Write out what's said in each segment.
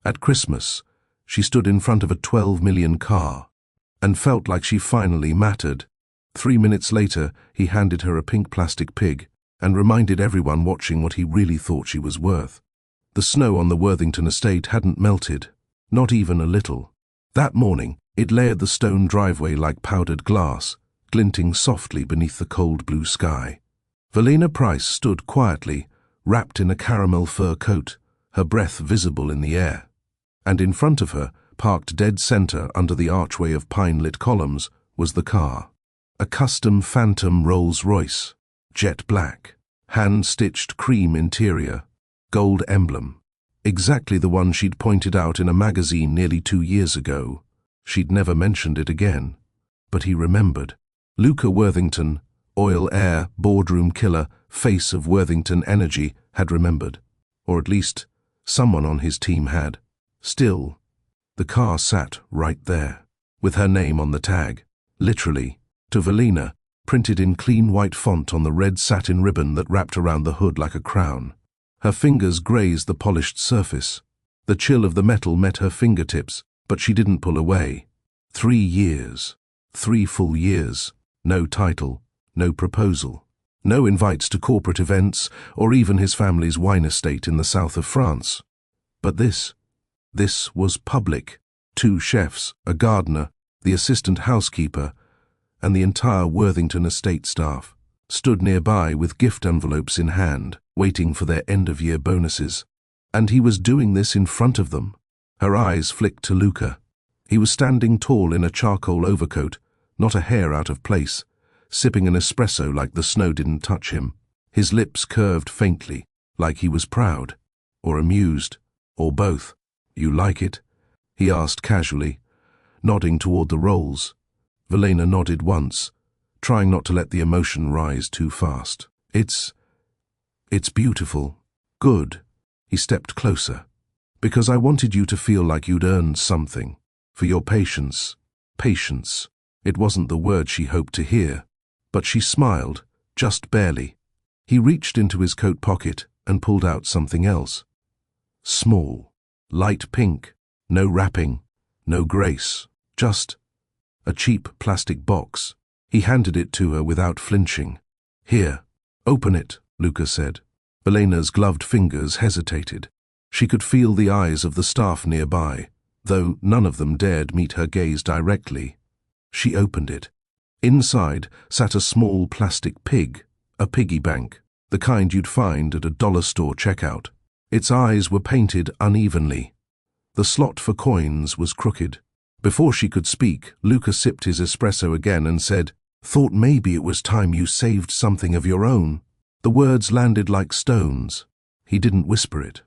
At Christmas, she stood in front of a 12 million car and felt like she finally mattered. 3 minutes later, he handed her a pink plastic pig and reminded everyone watching what he really thought she was worth. The snow on the Worthington estate hadn't melted, not even a little. That morning, it layered the stone driveway like powdered glass, glinting softly beneath the cold blue sky. Valena Price stood quietly, wrapped in a caramel fur coat, her breath visible in the air. And in front of her, parked dead center under the archway of pine-lit columns, was the car. A custom Phantom Rolls-Royce, jet black, hand-stitched cream interior, gold emblem. Exactly the one she'd pointed out in a magazine nearly 2 years ago. She'd never mentioned it again. But he remembered. Luca Worthington, oil heir, boardroom killer, face of Worthington Energy, had remembered. Or at least, someone on his team had. Still, the car sat right there, with her name on the tag. Literally, to Valena, printed in clean white font on the red satin ribbon that wrapped around the hood like a crown. Her fingers grazed the polished surface. The chill of the metal met her fingertips, but she didn't pull away. 3 years. 3 full years. No title, no proposal. No invites to corporate events, or even his family's wine estate in the south of France. But this was public. 2 chefs, a gardener, the assistant housekeeper, and the entire Worthington estate staff stood nearby with gift envelopes in hand, waiting for their end-of-year bonuses. And he was doing this in front of them. Her eyes flicked to Luca. He was standing tall in a charcoal overcoat, not a hair out of place, sipping an espresso like the snow didn't touch him. His lips curved faintly, like he was proud, or amused, or both. "You like it?" he asked casually, nodding toward the rolls. Valena nodded once, trying not to let the emotion rise too fast. It's beautiful. Good." He stepped closer. "Because I wanted you to feel like you'd earned something. For your patience." Patience. It wasn't the word she hoped to hear. But she smiled, just barely. He reached into his coat pocket and pulled out something else. Small, light pink, no wrapping, no grace, just a cheap plastic box. He handed it to her without flinching. "Here, open it," Luca said. Valena's gloved fingers hesitated. She could feel the eyes of the staff nearby, though none of them dared meet her gaze directly. She opened it. Inside sat a small plastic pig, a piggy bank, the kind you'd find at a dollar store checkout. Its eyes were painted unevenly. The slot for coins was crooked. Before she could speak, Luca sipped his espresso again and said, "Thought maybe it was time you saved something of your own." The words landed like stones. He didn't whisper it.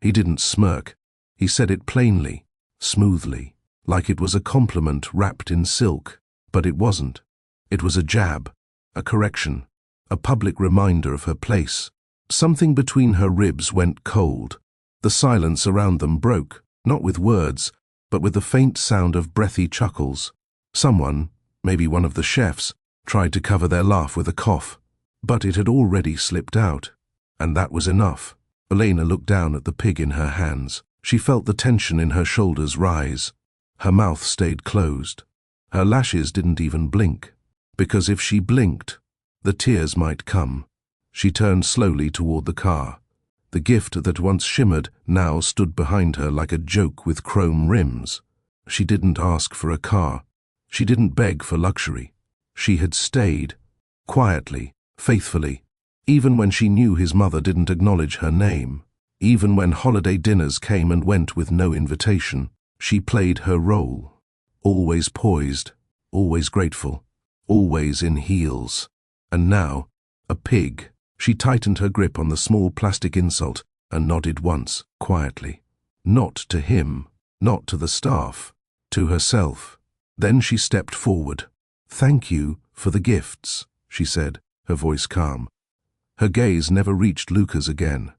He didn't smirk. He said it plainly, smoothly, like it was a compliment wrapped in silk. But it wasn't. It was a jab, a correction, a public reminder of her place. Something between her ribs went cold. The silence around them broke, not with words, but with the faint sound of breathy chuckles. Someone, maybe one of the chefs, tried to cover their laugh with a cough, but it had already slipped out, and that was enough. Valena looked down at the pig in her hands. She felt the tension in her shoulders rise. Her mouth stayed closed. Her lashes didn't even blink, because if she blinked, the tears might come. She turned slowly toward the car. The gift that once shimmered now stood behind her like a joke with chrome rims. She didn't ask for a car. She didn't beg for luxury. She had stayed, quietly, faithfully, even when she knew his mother didn't acknowledge her name. Even when holiday dinners came and went with no invitation, she played her role. Always poised, always grateful, always in heels. And now, a pig. She tightened her grip on the small plastic insult and nodded once, quietly. Not to him, not to the staff, to herself. Then she stepped forward. "Thank you for the gifts," she said, her voice calm. Her gaze never reached Luca's again.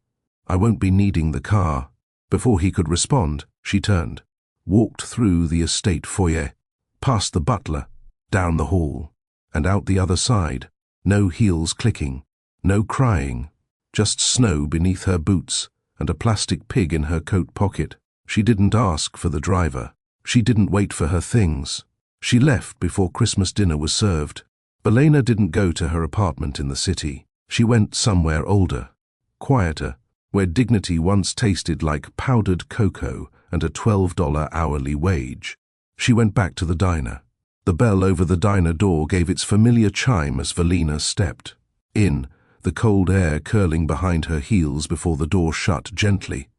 "I won't be needing the car." Before he could respond, she turned, walked through the estate foyer, past the butler, down the hall, and out the other side. No heels clicking, no crying, just snow beneath her boots and a plastic pig in her coat pocket. She didn't ask for the driver. She didn't wait for her things. She left before Christmas dinner was served. Billionaire didn't go to her apartment in the city. She went somewhere older, quieter, where dignity once tasted like powdered cocoa and a $12 hourly wage. She went back to the diner. The bell over the diner door gave its familiar chime as Billionaire stepped in, the cold air curling behind her heels before the door shut gently.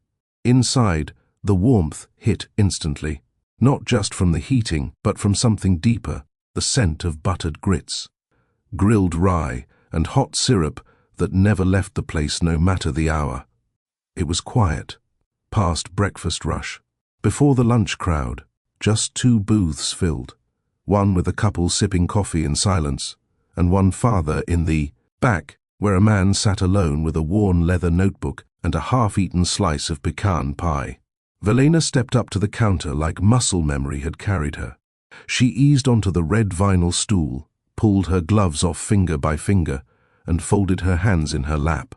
Inside, the warmth hit instantly, not just from the heating, but from something deeper, the scent of buttered grits, grilled rye, and hot syrup that never left the place no matter the hour. It was quiet, past breakfast rush, before the lunch crowd, just two booths filled, one with a couple sipping coffee in silence, and one farther in the back, where a man sat alone with a worn leather notebook and a half-eaten slice of pecan pie. Billionaire stepped up to the counter like muscle memory had carried her. She eased onto the red vinyl stool, pulled her gloves off finger by finger, and folded her hands in her lap.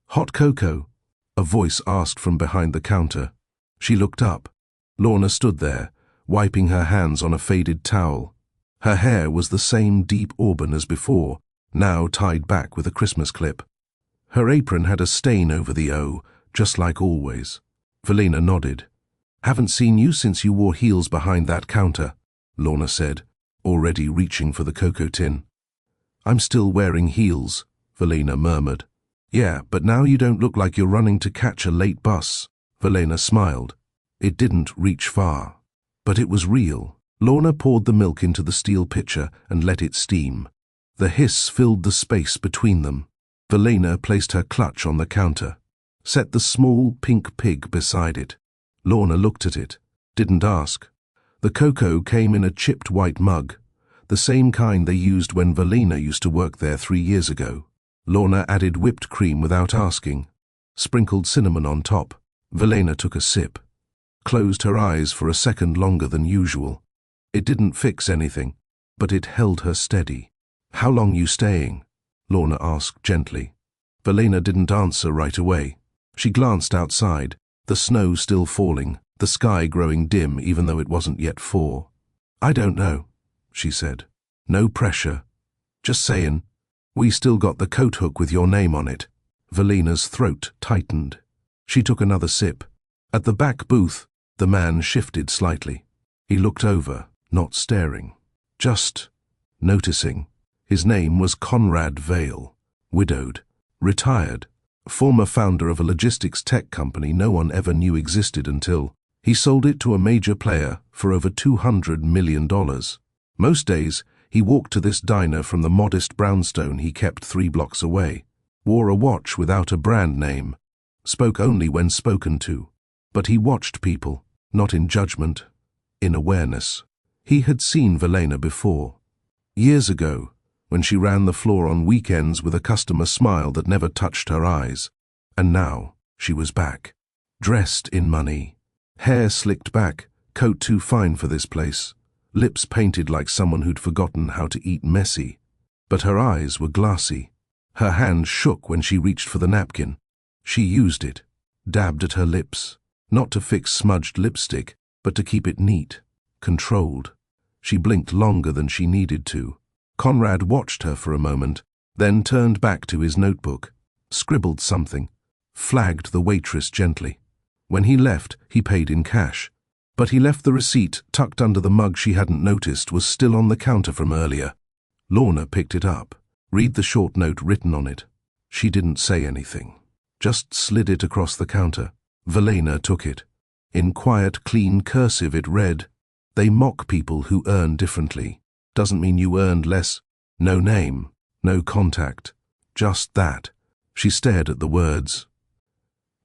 "Hot cocoa?" a voice asked from behind the counter. She looked up. Lorna stood there, wiping her hands on a faded towel. Her hair was the same deep auburn as before, now tied back with a Christmas clip. Her apron had a stain over the O, just like always. Billionaire nodded. "Haven't seen you since you wore heels behind that counter," Lorna said, already reaching for the cocoa tin. "I'm still wearing heels," Billionaire murmured. "Yeah, but now you don't look like you're running to catch a late bus." Billionaire smiled. It didn't reach far, but it was real. Lorna poured the milk into the steel pitcher and let it steam. The hiss filled the space between them. Billionaire placed her clutch on the counter, set the small pink pig beside it. Lorna looked at it, didn't ask. The cocoa came in a chipped white mug, the same kind they used when Billionaire used to work there 3 years ago. Lorna added whipped cream without asking, sprinkled cinnamon on top. Billionaire took a sip, closed her eyes for a second longer than usual. It didn't fix anything, but it held her steady. "How long you staying?" Lorna asked gently. Billionaire didn't answer right away. She glanced outside, the snow still falling, the sky growing dim even though it wasn't yet 4. "I don't know," she said. "No pressure. Just saying. We still got the coat hook with your name on it." Billionaire's throat tightened. She took another sip. At the back booth, the man shifted slightly. He looked over, not staring, just noticing. His name was Conrad Vale, widowed, retired, former founder of a logistics tech company no one ever knew existed until he sold it to a major player for over $200 million. Most days, he walked to this diner from the modest brownstone he kept 3 blocks away, wore a watch without a brand name, spoke only when spoken to. But he watched people, not in judgment, in awareness. He had seen Billionaire before. Years ago, when she ran the floor on weekends with a customer smile that never touched her eyes. And now, she was back, dressed in money, hair slicked back, coat too fine for this place, lips painted like someone who'd forgotten how to eat messy. But her eyes were glassy. Her hand shook when she reached for the napkin. She used it, dabbed at her lips, not to fix smudged lipstick, but to keep it neat, controlled. She blinked longer than she needed to. Conrad watched her for a moment, then turned back to his notebook, scribbled something, flagged the waitress gently. When he left, he paid in cash. But he left the receipt tucked under the mug she hadn't noticed was still on the counter from earlier. Lorna picked it up, read the short note written on it. She didn't say anything, just slid it across the counter. Billionaire took it. In quiet, clean cursive it read, "They mock people who earn differently. Doesn't mean you earned less. No name, no contact. Just that." She stared at the words.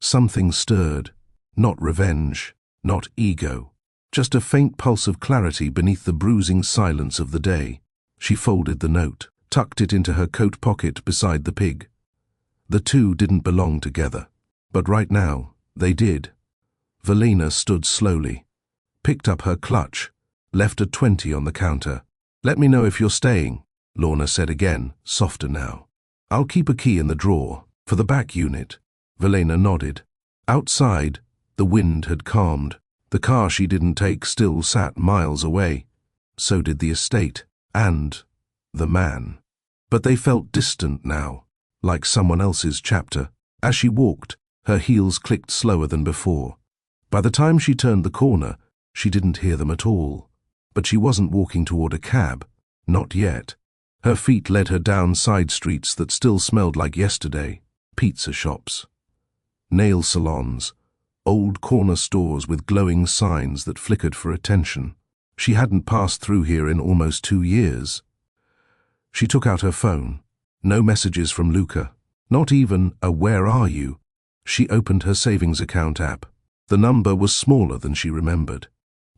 Something stirred. Not revenge, not ego. Just a faint pulse of clarity beneath the bruising silence of the day. She folded the note, tucked it into her coat pocket beside the pig. The two didn't belong together. But right now, they did. Billionaire stood slowly, picked up her clutch, left a 20 on the counter. "Let me know if you're staying," Lorna said again, softer now. "I'll keep a key in the drawer, for the back unit." Billionaire nodded. Outside, the wind had calmed. The car she didn't take still sat miles away. So did the estate, and the man. But they felt distant now, like someone else's chapter. As she walked, her heels clicked slower than before. By the time she turned the corner, she didn't hear them at all. But she wasn't walking toward a cab. Not yet. Her feet led her down side streets that still smelled like yesterday. Pizza shops, nail salons, old corner stores with glowing signs that flickered for attention. She hadn't passed through here in almost 2 years. She took out her phone. No messages from Luca. Not even a "where are you?" She opened her savings account app. The number was smaller than she remembered.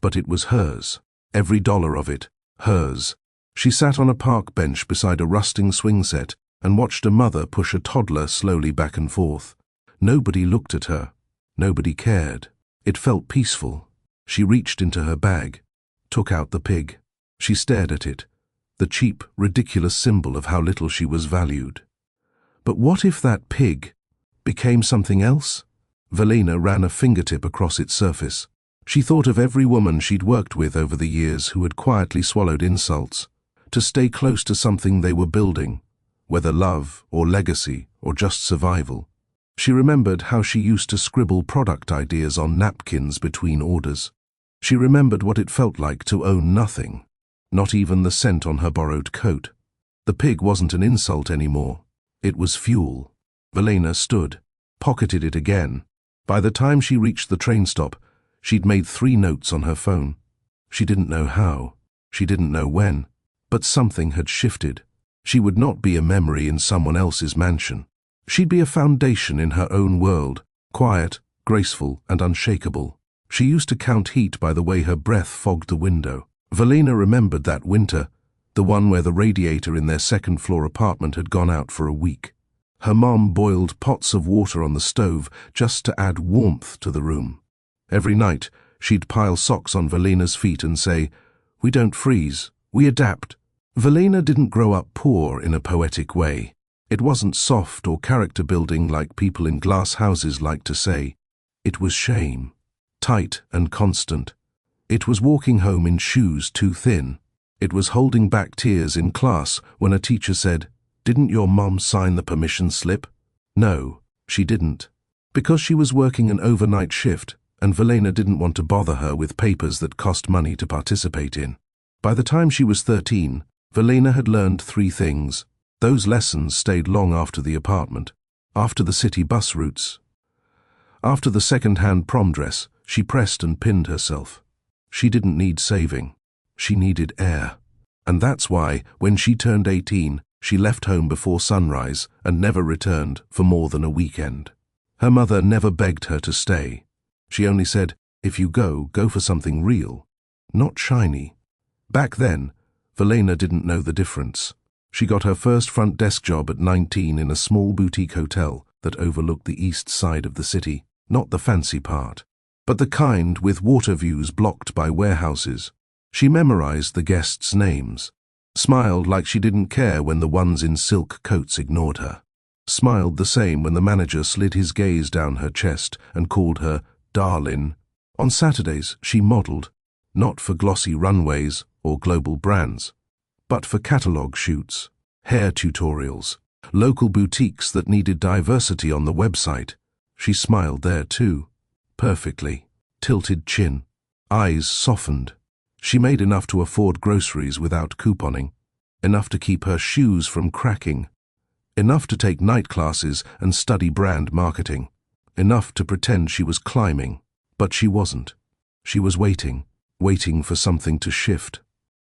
But it was hers. Every dollar of it. Hers. She sat on a park bench beside a rusting swing set and watched a mother push a toddler slowly back and forth. Nobody looked at her. Nobody cared. It felt peaceful. She reached into her bag, took out the pig. She stared at it, the cheap, ridiculous symbol of how little she was valued. But what if that pig became something else? Velena ran a fingertip across its surface. She thought of every woman she'd worked with over the years who had quietly swallowed insults, to stay close to something they were building, whether love or legacy or just survival. She remembered how she used to scribble product ideas on napkins between orders. She remembered what it felt like to own nothing, not even the scent on her borrowed coat. The pig wasn't an insult anymore. It was fuel. Velena stood, pocketed it again. By the time she reached the train stop, she'd made 3 notes on her phone. She didn't know how. She didn't know when. But something had shifted. She would not be a memory in someone else's mansion. She'd be a foundation in her own world, quiet, graceful, and unshakable. She used to count heat by the way her breath fogged the window. Velena remembered that winter, the one where the radiator in their second-floor apartment had gone out for a week. Her mom boiled pots of water on the stove just to add warmth to the room. Every night, she'd pile socks on Velena's feet and say, "We don't freeze, we adapt." Velena didn't grow up poor in a poetic way. It wasn't soft or character-building like people in glass houses like to say. It was shame, tight and constant. It was walking home in shoes too thin. It was holding back tears in class when a teacher said, "Didn't your mom sign the permission slip?" No, she didn't. Because she was working an overnight shift, and Velena didn't want to bother her with papers that cost money to participate in. By the time she was 13, Velena had learned 3 things. Those lessons stayed long after the apartment, after the city bus routes. After the second-hand prom dress, she pressed and pinned herself. She didn't need saving. She needed air. And that's why, when she turned 18, she left home before sunrise and never returned for more than a weekend. Her mother never begged her to stay. She only said, "If you go, go for something real, not shiny." Back then, Velena didn't know the difference. She got her first front desk job at 19 in a small boutique hotel that overlooked the east side of the city, not the fancy part, but the kind with water views blocked by warehouses. She memorized the guests' names, smiled like she didn't care when the ones in silk coats ignored her, smiled the same when the manager slid his gaze down her chest and called her "darlin'." On Saturdays, she modeled, not for glossy runways or global brands, but for catalog shoots, hair tutorials, local boutiques that needed diversity on the website. She smiled there too, perfectly, tilted chin, eyes softened. She made enough to afford groceries without couponing, enough to keep her shoes from cracking, enough to take night classes and study brand marketing, enough to pretend she was climbing, but she wasn't. She was waiting for something to shift.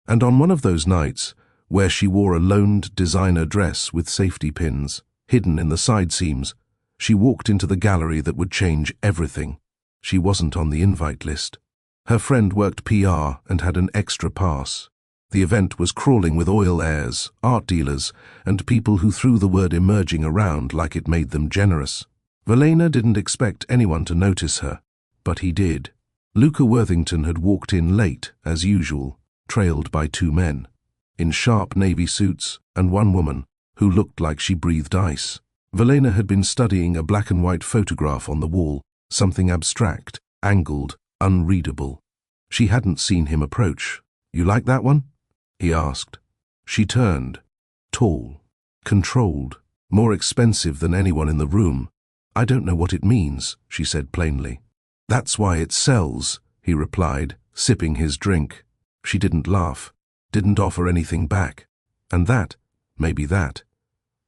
And on one of those nights, where she wore a loaned designer dress with safety pins, hidden in the side seams, she walked into the gallery that would change everything. She wasn't on the invite list. Her friend worked PR and had an extra pass. The event was crawling with oil heirs, art dealers, and people who threw the word emerging around like it made them generous. Velena didn't expect anyone to notice her, but he did. Luca Worthington had walked in late, as usual, trailed by 2 men, in sharp navy suits, and 1 woman, who looked like she breathed ice. Velena had been studying a black-and-white photograph on the wall, something abstract, angled, unreadable. She hadn't seen him approach. "You like that one?" he asked. She turned. Tall. Controlled. More expensive than anyone in the room. "I don't know what it means," she said plainly. "That's why it sells," he replied, sipping his drink. She didn't laugh, didn't offer anything back. And that, maybe that,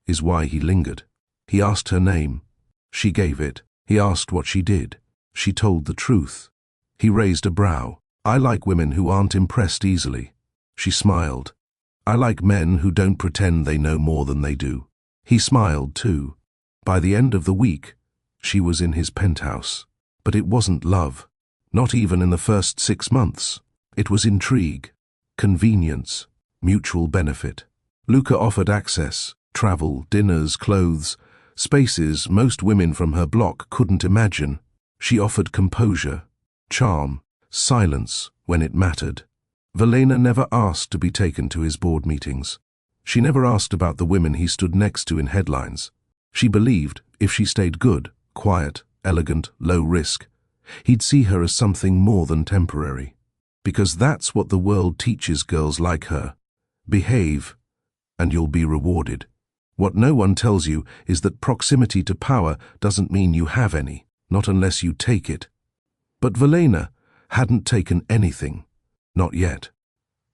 is why he lingered. He asked her name. She gave it. He asked what she did. She told the truth. He raised a brow. "I like women who aren't impressed easily." She smiled. "I like men who don't pretend they know more than they do." He smiled too. By the end of the week, she was in his penthouse. But it wasn't love. Not even in the first 6 months. It was intrigue, convenience, mutual benefit. Luca offered access, travel, dinners, clothes, spaces most women from her block couldn't imagine. She offered composure, charm, silence when it mattered. Velena never asked to be taken to his board meetings. She never asked about the women he stood next to in headlines. She believed if she stayed good, quiet, elegant, low risk, he'd see her as something more than temporary. Because that's what the world teaches girls like her. Behave, and you'll be rewarded. What no one tells you is that proximity to power doesn't mean you have any, not unless you take it. But Velena hadn't taken anything. Not yet.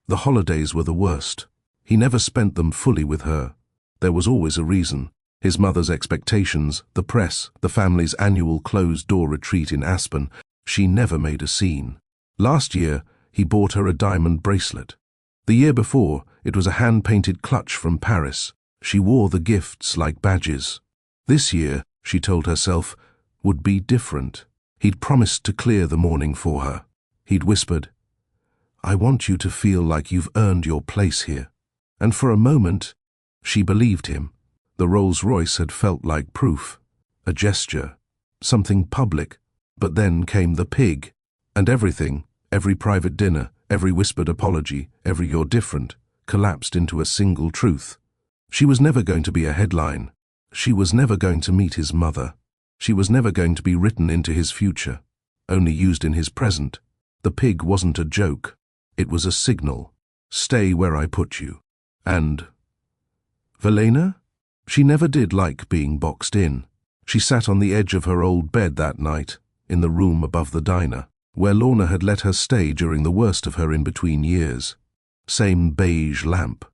The holidays were the worst. He never spent them fully with her. There was always a reason. His mother's expectations, the press, the family's annual closed-door retreat in Aspen. She never made a scene. Last year, he bought her a diamond bracelet. The year before, it was a hand-painted clutch from Paris. She wore the gifts like badges. This year, she told herself, would be different. He'd promised to clear the morning for her. He'd whispered, "I want you to feel like you've earned your place here." And for a moment, she believed him. The Rolls-Royce had felt like proof, a gesture, something public. But then came the pig, and everything, every private dinner, every whispered apology, every "you're different," collapsed into a single truth. She was never going to be a headline. She was never going to meet his mother. She was never going to be written into his future, only used in his present. The pig wasn't a joke. It was a signal. Stay where I put you. And Velena? She never did like being boxed in. She sat on the edge of her old bed that night, in the room above the diner, where Lorna had let her stay during the worst of her in-between years. Same beige lamp.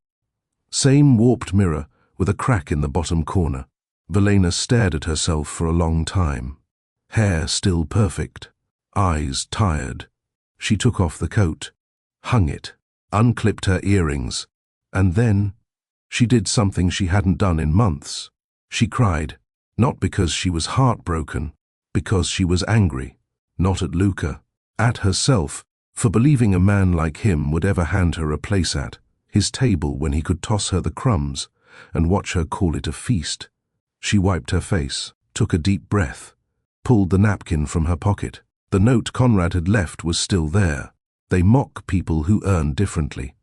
Same warped mirror with a crack in the bottom corner. Velena stared at herself for a long time. Hair still perfect. Eyes tired. She took off the coat, hung it, unclipped her earrings, and then she did something she hadn't done in months. She cried, not because she was heartbroken, because she was angry, not at Luca, at herself, for believing a man like him would ever hand her a place at his table when he could toss her the crumbs and watch her call it a feast. She wiped her face, took a deep breath, pulled the napkin from her pocket. The note Conrad had left was still there. They mock people who earn differently.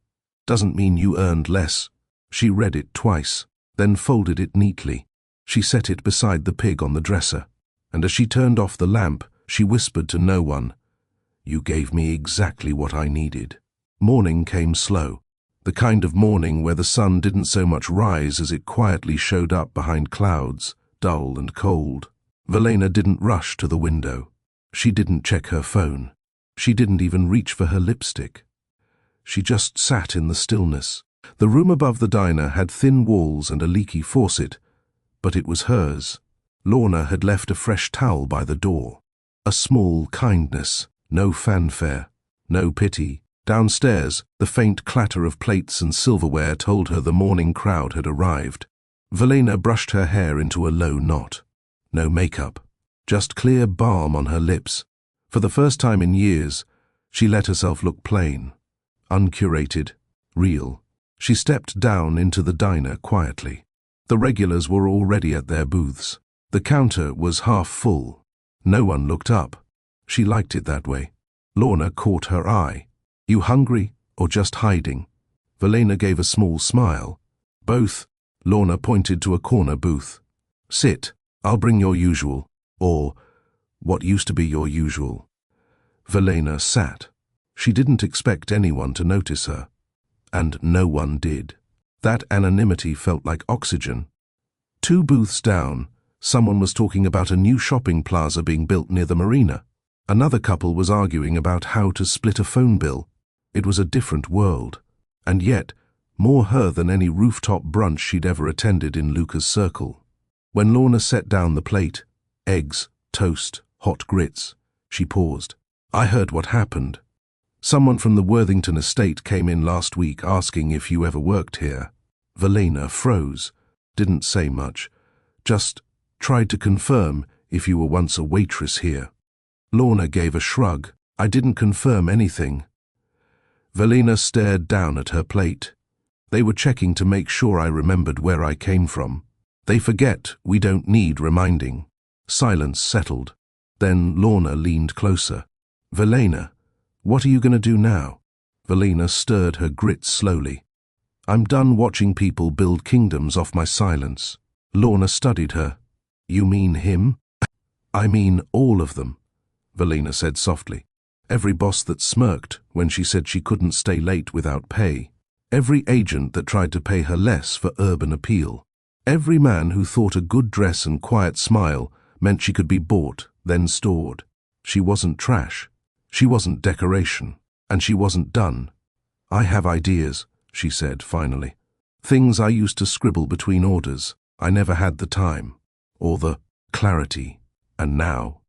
Doesn't mean you earned less. She read it twice, then folded it neatly. She set it beside the pig on the dresser, and as she turned off the lamp, she whispered to no one, "You gave me exactly what I needed." Morning came slow, the kind of morning where the sun didn't so much rise as it quietly showed up behind clouds, dull and cold. Velena didn't rush to the window. She didn't check her phone. She didn't even reach for her lipstick. She just sat in the stillness. The room above the diner had thin walls and a leaky faucet, but it was hers. Lorna had left a fresh towel by the door. A small kindness, no fanfare, no pity. Downstairs, the faint clatter of plates and silverware told her the morning crowd had arrived. Velena brushed her hair into a low knot. No makeup, just clear balm on her lips. For the first time in years, she let herself look plain, uncurated, real. She stepped down into the diner quietly. The regulars were already at their booths. The counter was half full. No one looked up. She liked it that way. Lorna caught her eye. "You hungry or just hiding?" Velena gave a small smile. "Both." Lorna pointed to a corner booth. "Sit. I'll bring your usual, or what used to be your usual." Velena sat. She didn't expect anyone to notice her. And no one did. That anonymity felt like oxygen. 2 booths down, someone was talking about a new shopping plaza being built near the marina. Another couple was arguing about how to split a phone bill. It was a different world. And yet, more her than any rooftop brunch she'd ever attended in Luca's circle. When Lorna set down the plate, eggs, toast, hot grits, she paused. I heard what happened. Someone from the Worthington estate came in last week asking if you ever worked here. Velena froze, didn't say much, just tried to confirm if you were once a waitress here. Lorna gave a shrug. I didn't confirm anything. Velena stared down at her plate. They were checking to make sure I remembered where I came from. They forget we don't need reminding. Silence settled. Then Lorna leaned closer. Velena, what are you going to do now? Velena stirred her grits slowly. I'm done watching people build kingdoms off my silence. Lorna studied her. You mean him? I mean all of them, Velena said softly. Every boss that smirked when she said she couldn't stay late without pay. Every agent that tried to pay her less for urban appeal. Every man who thought a good dress and quiet smile meant she could be bought, then stored. She wasn't trash. She wasn't decoration. And she wasn't done. I have ideas, she said finally. Things I used to scribble between orders. I never had the time. Or the clarity. And now?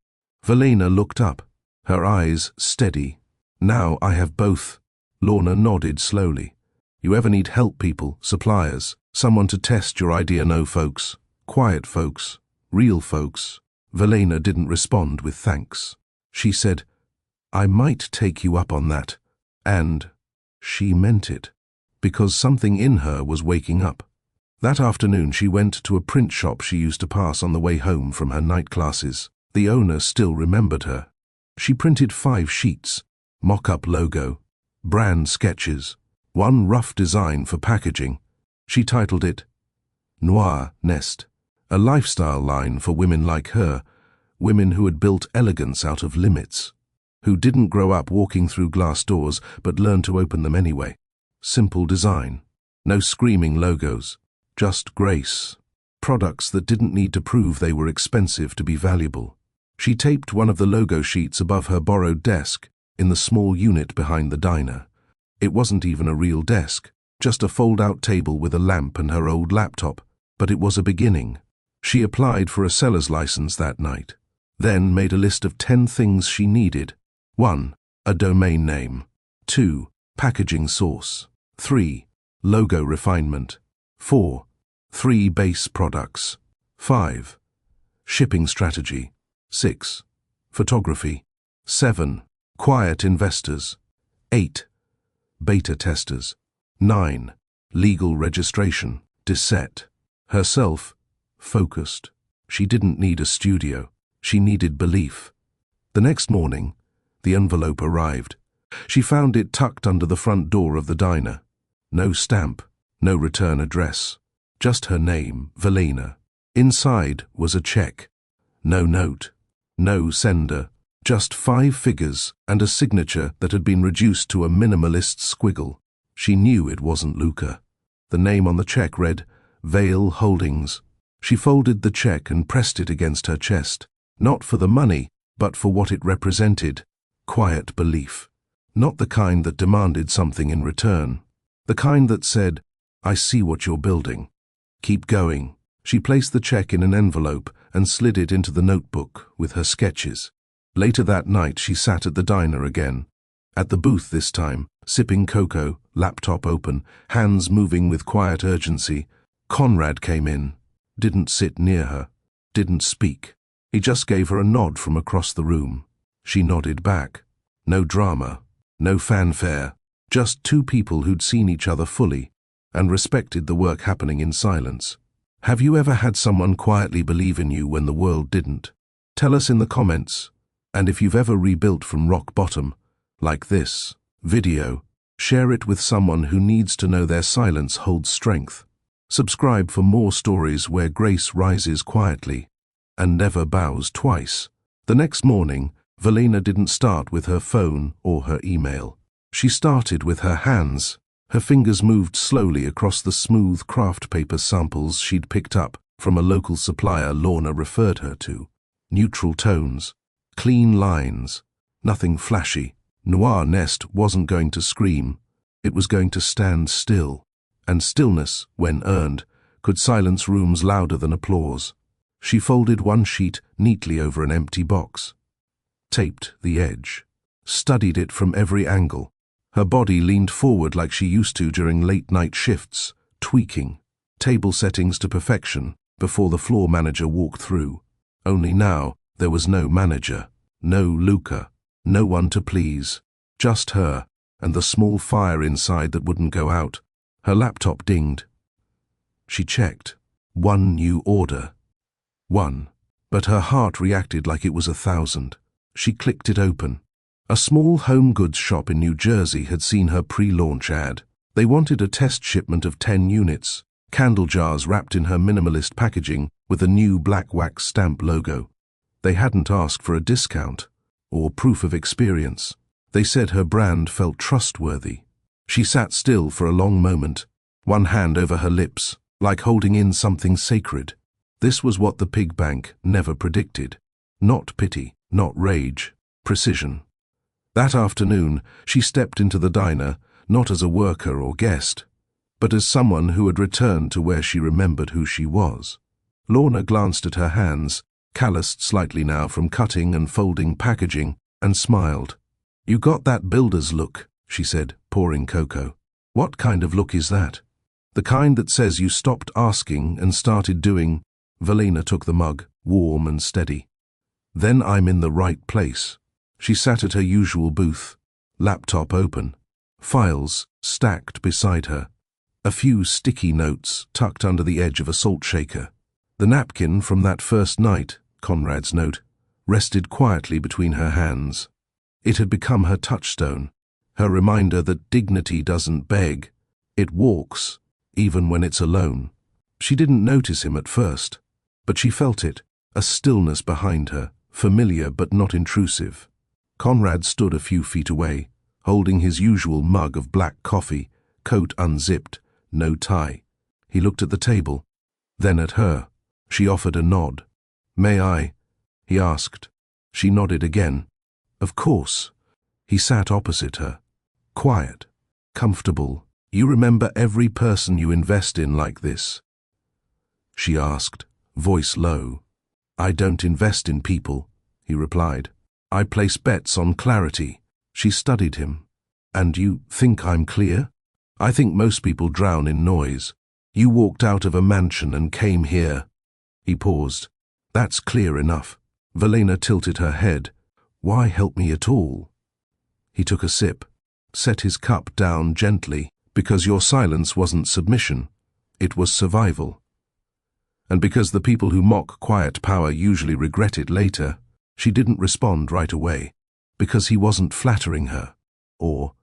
Velena looked up, her eyes steady. Now I have both. Lorna nodded slowly. You ever need help people, suppliers, someone to test your idea? No folks. Quiet folks. Real folks. Velena didn't respond with thanks. She said, I might take you up on that. And she meant it, because something in her was waking up. That afternoon she went to a print shop she used to pass on the way home from her night classes. The owner still remembered her. She printed 5 sheets, mock-up logo, brand sketches, one rough design for packaging. She titled it Noir Nest, a lifestyle line for women like her, women who had built elegance out of limits, who didn't grow up walking through glass doors but learned to open them anyway. Simple design, no screaming logos, just grace. Products that didn't need to prove they were expensive to be valuable. She taped one of the logo sheets above her borrowed desk in the small unit behind the diner. It wasn't even a real desk, just a fold-out table with a lamp and her old laptop, but it was a beginning. She applied for a seller's license that night, then made a list of 10 things she needed. 1. A domain name. 2. Packaging source. 3. Logo refinement. 4. 3 base products. 5. Shipping strategy. 6. Photography. 7. Quiet investors. 8. Beta testers. 9. Legal registration. Dissect. Herself, focused. She didn't need a studio. She needed belief. The next morning, the envelope arrived. She found it tucked under the front door of the diner. No stamp, no return address. Just her name, Velena. Inside was a check. No note. No sender. Just 5 figures and a signature that had been reduced to a minimalist squiggle. She knew it wasn't Luca. The name on the check read, Vale Holdings. She folded the check and pressed it against her chest. Not for the money, but for what it represented. Quiet belief. Not the kind that demanded something in return. The kind that said, I see what you're building. Keep going. She placed the check in an envelope and slid it into the notebook with her sketches. Later that night she sat at the diner again. At the booth this time, sipping cocoa, laptop open, hands moving with quiet urgency. Conrad came in. Didn't sit near her. Didn't speak. He just gave her a nod from across the room. She nodded back. No drama. No fanfare. Just 2 people who'd seen each other fully and respected the work happening in silence. Have you ever had someone quietly believe in you when the world didn't? Tell us in the comments. And if you've ever rebuilt from rock bottom, like this video, share it with someone who needs to know their silence holds strength. Subscribe for more stories where grace rises quietly and never bows twice. The next morning, Velina didn't start with her phone or her email. She started with her hands. Her fingers moved slowly across the smooth craft paper samples she'd picked up from a local supplier Lorna referred her to. Neutral tones, clean lines, nothing flashy. Noir Nest wasn't going to scream. It was going to stand still. And stillness, when earned, could silence rooms louder than applause. She folded one sheet neatly over an empty box, taped the edge, studied it from every angle. Her body leaned forward like she used to during late-night shifts, tweaking table settings to perfection before the floor manager walked through. Only now, there was no manager, no Luca, no one to please, just her and the small fire inside that wouldn't go out. Her laptop dinged. She checked. 1 new order. 1. But her heart reacted like it was 1,000. She clicked it open. A small home goods shop in New Jersey had seen her pre-launch ad. They wanted a test shipment of 10 units, candle jars wrapped in her minimalist packaging with a new black wax stamp logo. They hadn't asked for a discount or proof of experience. They said her brand felt trustworthy. She sat still for a long moment, one hand over her lips, like holding in something sacred. This was what the pig bank never predicted. Not pity, not rage, precision. That afternoon, she stepped into the diner, not as a worker or guest, but as someone who had returned to where she remembered who she was. Lorna glanced at her hands, calloused slightly now from cutting and folding packaging, and smiled. "You got that builder's look," she said, pouring cocoa. "What kind of look is that?" "The kind that says you stopped asking and started doing." Velina took the mug, warm and steady. "Then I'm in the right place." She sat at her usual booth, laptop open, files stacked beside her, a few sticky notes tucked under the edge of a salt shaker. The napkin from that first night, Conrad's note, rested quietly between her hands. It had become her touchstone, her reminder that dignity doesn't beg, it walks, even when it's alone. She didn't notice him at first, but she felt it, a stillness behind her, familiar but not intrusive. Conrad stood a few feet away, holding his usual mug of black coffee, coat unzipped, no tie. He looked at the table, then at her. She offered a nod. "May I?" he asked. She nodded again. "Of course." He sat opposite her, quiet, comfortable. "You remember every person you invest in like this?" she asked, voice low. "I don't invest in people," he replied. "I place bets on clarity." She studied him. "And you think I'm clear?" "I think most people drown in noise. You walked out of a mansion and came here." He paused. "That's clear enough." Velina tilted her head. "Why help me at all?" He took a sip, set his cup down gently, "Because your silence wasn't submission. It was survival. And because the people who mock quiet power usually regret it later." She didn't respond right away, because he wasn't flattering her, or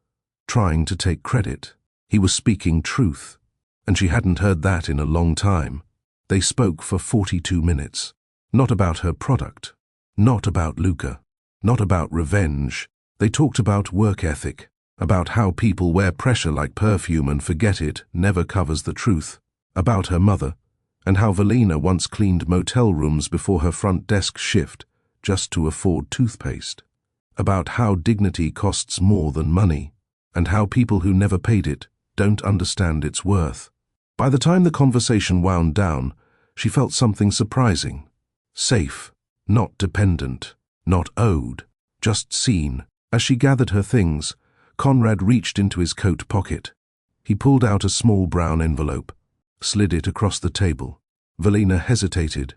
trying to take credit. He was speaking truth, and she hadn't heard that in a long time. They spoke for 42 minutes, not about her product, not about Luca, not about revenge. They talked about work ethic, about how people wear pressure like perfume and forget it never covers the truth, about her mother, and how Velina once cleaned motel rooms before her front desk shift just to afford toothpaste, about how dignity costs more than money, and how people who never paid it don't understand its worth. By the time the conversation wound down, she felt something surprising. Safe, not dependent, not owed, just seen. As she gathered her things, Conrad reached into his coat pocket. He pulled out a small brown envelope, slid it across the table. Velina hesitated.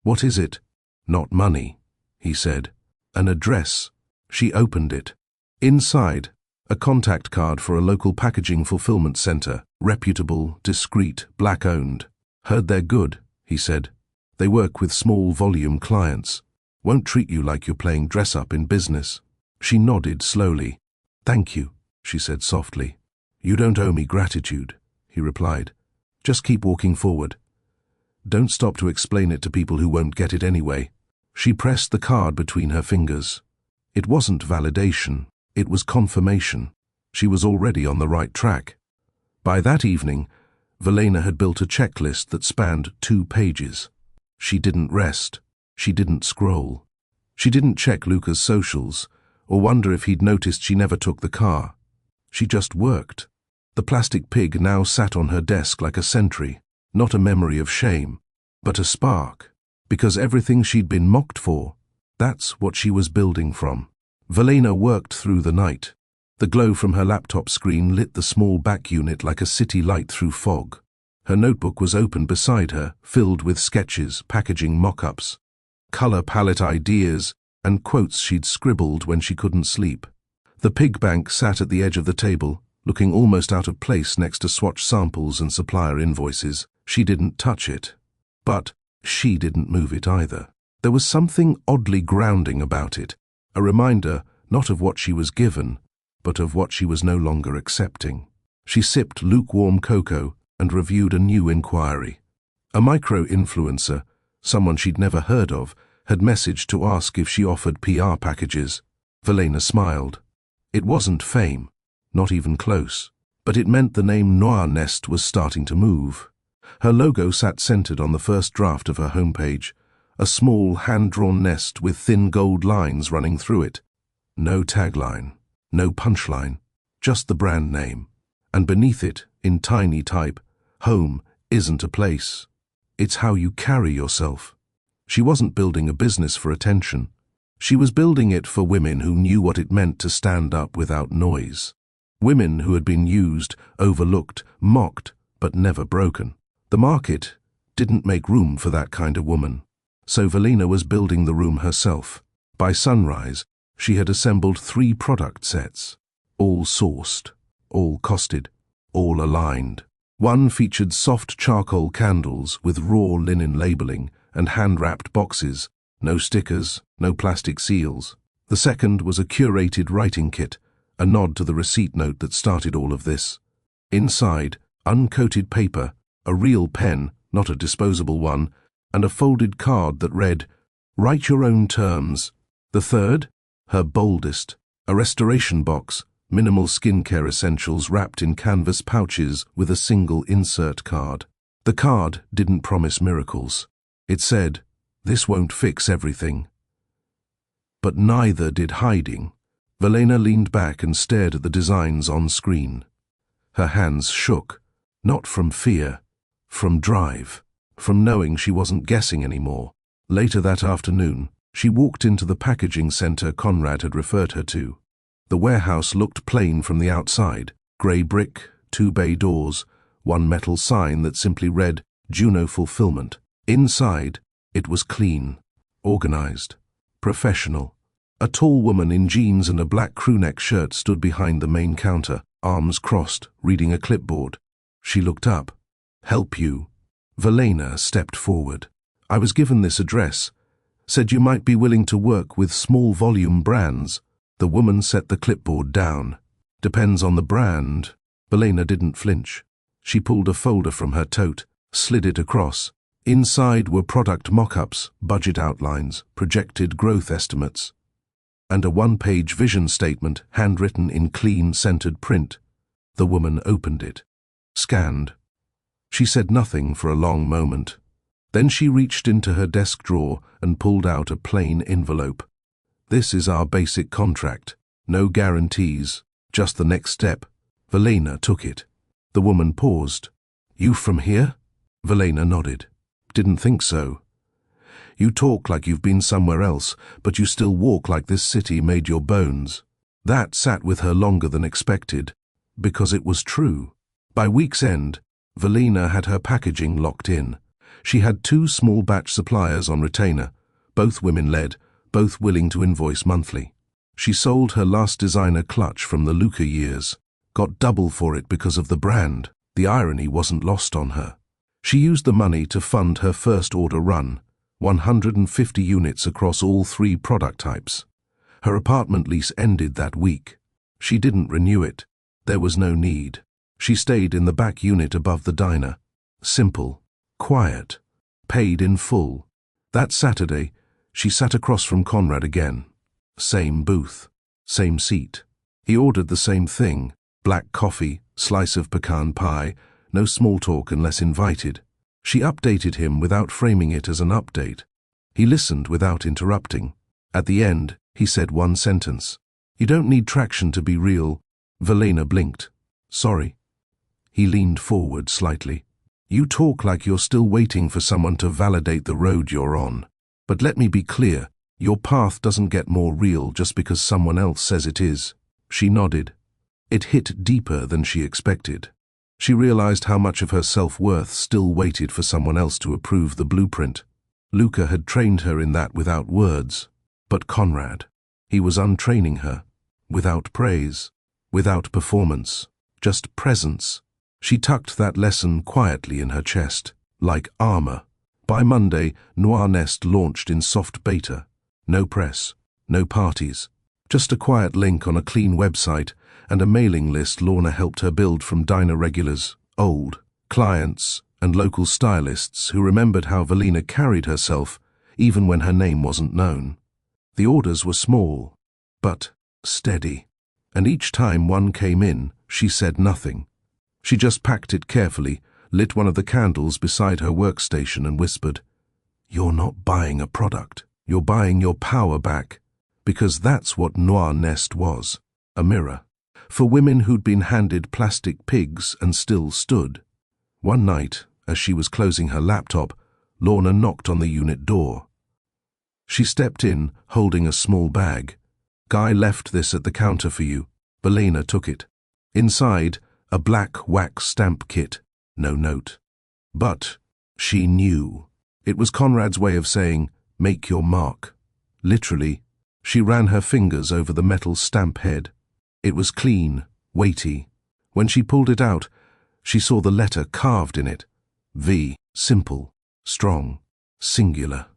"What is it?" "Not money," he said. "An address." She opened it. Inside, a contact card for a local packaging fulfillment center, reputable, discreet, black-owned. "Heard they're good," he said. "They work with small volume clients. Won't treat you like you're playing dress-up in business." She nodded slowly. "Thank you," she said softly. "You don't owe me gratitude," he replied. "Just keep walking forward. Don't stop to explain it to people who won't get it anyway." She pressed the card between her fingers. It wasn't validation, it was confirmation. She was already on the right track. By that evening, Velena had built a checklist that spanned 2 pages. She didn't rest. She didn't scroll. She didn't check Luca's socials or wonder if he'd noticed she never took the car. She just worked. The plastic pig now sat on her desk like a sentry, not a memory of shame, but a spark, because everything she'd been mocked for, that's what she was building from. Velena worked through the night. The glow from her laptop screen lit the small back unit like a city light through fog. Her notebook was open beside her, filled with sketches, packaging mock-ups, color palette ideas, and quotes she'd scribbled when she couldn't sleep. The pig bank sat at the edge of the table, looking almost out of place next to swatch samples and supplier invoices. She didn't touch it. But she didn't move it either. There was something oddly grounding about it, a reminder not of what she was given, but of what she was no longer accepting. She sipped lukewarm cocoa and reviewed a new inquiry. A micro-influencer, someone she'd never heard of, had messaged to ask if she offered PR packages. Velena smiled. It wasn't fame, not even close, but it meant the name Noir Nest was starting to move. Her logo sat centered on the first draft of her homepage, a small hand-drawn nest with thin gold lines running through it. No tagline, no punchline, just the brand name. And beneath it, in tiny type, home isn't a place. It's how you carry yourself. She wasn't building a business for attention. She was building it for women who knew what it meant to stand up without noise. Women who had been used, overlooked, mocked, but never broken. The market didn't make room for that kind of woman. So Velena was building the room herself. By sunrise, she had assembled 3 product sets, all sourced, all costed, all aligned. One featured soft charcoal candles with raw linen labeling and hand-wrapped boxes, no stickers, no plastic seals. The second was a curated writing kit, a nod to the receipt note that started all of this. Inside, uncoated paper, a real pen, not a disposable one, and a folded card that read, "Write your own terms." The third, her boldest, a restoration box, minimal skincare essentials wrapped in canvas pouches with a single insert card. The card didn't promise miracles. It said, "This won't fix everything." But neither did hiding. Velena leaned back and stared at the designs on screen. Her hands shook, not from fear, from drive, from knowing she wasn't guessing anymore. Later that afternoon, she walked into the packaging center Conrad had referred her to. The warehouse looked plain from the outside, grey brick, 2 bay doors, one metal sign that simply read, "Juno Fulfillment." Inside, it was clean, organized, professional. A tall woman in jeans and a black crewneck shirt stood behind the main counter, arms crossed, reading a clipboard. She looked up. "Help you." Velena stepped forward. "I was given this address. Said you might be willing to work with small volume brands." The woman set the clipboard down. "Depends on the brand." Velena didn't flinch. She pulled a folder from her tote, slid it across. Inside were product mock-ups, budget outlines, projected growth estimates, and a 1-page vision statement handwritten in clean, centered print. The woman opened it, scanned. She said nothing for a long moment. Then she reached into her desk drawer and pulled out a plain envelope. "This is our basic contract. No guarantees, just the next step." Velena took it. The woman paused. "You from here?" Velena nodded. "Didn't think so. You talk like you've been somewhere else, but you still walk like this city made your bones." That sat with her longer than expected, because it was true. By week's end, Velena had her packaging locked in. She had 2 small batch suppliers on retainer, both women-led, both willing to invoice monthly. She sold her last designer clutch from the Luca years, got double for it because of the brand. The irony wasn't lost on her. She used the money to fund her first order run, 150 units across all 3 product types. Her apartment lease ended that week. She didn't renew it. There was no need. She stayed in the back unit above the diner. Simple, quiet, paid in full. That Saturday, she sat across from Conrad again. Same booth. Same seat. He ordered the same thing. Black coffee, slice of pecan pie, no small talk unless invited. She updated him without framing it as an update. He listened without interrupting. At the end, he said one sentence. "You don't need traction to be real." Velena blinked. "Sorry." He leaned forward slightly. "You talk like you're still waiting for someone to validate the road you're on. But let me be clear, your path doesn't get more real just because someone else says it is." She nodded. It hit deeper than she expected. She realized how much of her self-worth still waited for someone else to approve the blueprint. Luca had trained her in that without words. But Conrad, he was untraining her. Without praise, without performance, just presence. She tucked that lesson quietly in her chest, like armor. By Monday, Noir Nest launched in soft beta. No press, no parties. Just a quiet link on a clean website and a mailing list Lorna helped her build from diner regulars, old clients, and local stylists who remembered how Velena carried herself even when her name wasn't known. The orders were small, but steady, and each time one came in, she said nothing. She just packed it carefully, lit one of the candles beside her workstation and whispered, "You're not buying a product, you're buying your power back." Because that's what Noir Nest was, a mirror, for women who'd been handed plastic pigs and still stood. One night, as she was closing her laptop, Lorna knocked on the unit door. She stepped in, holding a small bag. "Guy left this at the counter for you." Velena took it. Inside, a black wax stamp kit, no note. But she knew. It was Conrad's way of saying, "Make your mark." Literally, she ran her fingers over the metal stamp head. It was clean, weighty. When she pulled it out, she saw the letter carved in it. V, simple, strong, singular.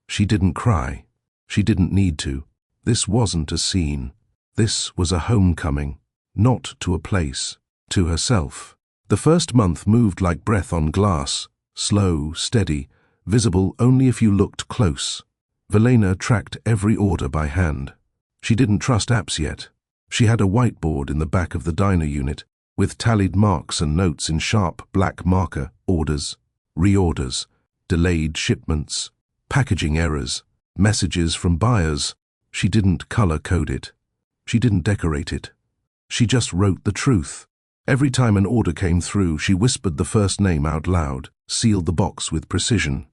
She didn't cry. She didn't need to. This wasn't a scene. This was a homecoming, not to a place, to herself. The first month moved like breath on glass, slow, steady, visible only if you looked close. Velena tracked every order by hand. She didn't trust apps yet. She had a whiteboard in the back of the diner unit, with tallied marks and notes in sharp black marker, orders, reorders, delayed shipments, packaging errors, messages from buyers. She didn't color-code it. She didn't decorate it. She just wrote the truth. Every time an order came through, she whispered the first name out loud, sealed the box with precision,